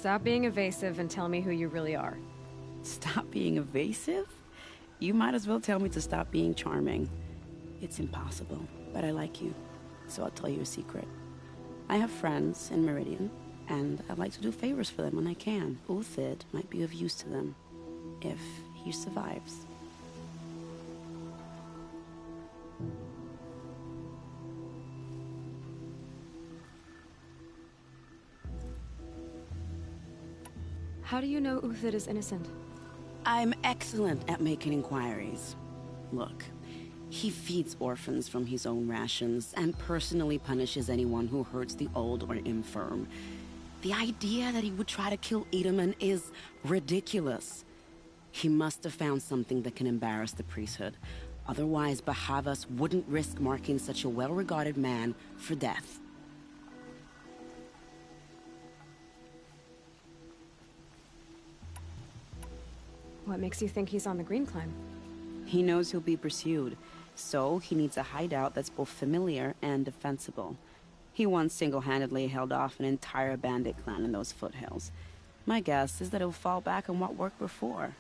Stop being evasive and tell me who you really are. Stop being evasive? You might as well tell me to stop being charming. It's impossible, but I like you, so I'll tell you a secret. I have friends in Meridian, and I'd like to do favors for them when I can. Uthid might be of use to them, if he survives. How do you know Uthid is innocent? I'm excellent at making inquiries. Look, he feeds orphans from his own rations and personally punishes anyone who hurts the old or infirm. The idea that he would try to kill Edelman is ridiculous. He must have found something that can embarrass the priesthood. Otherwise, Bahavas wouldn't risk marking such a well-regarded man for death. What makes you think he's on the Green Climb? He knows he'll be pursued, so he needs a hideout that's both familiar and defensible. He once single-handedly held off an entire bandit clan in those foothills. My guess is that he'll fall back on what worked before.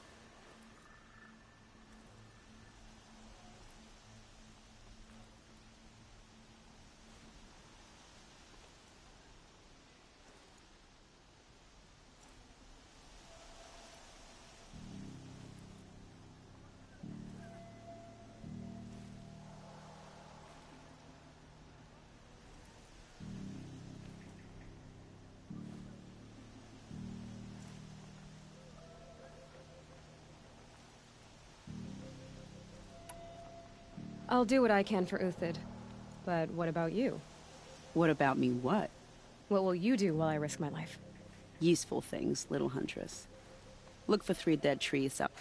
I'll do what I can for Uthid. But what about you? What about me what? What will you do while I risk my life? Useful things, little huntress. Look for 3 dead trees up.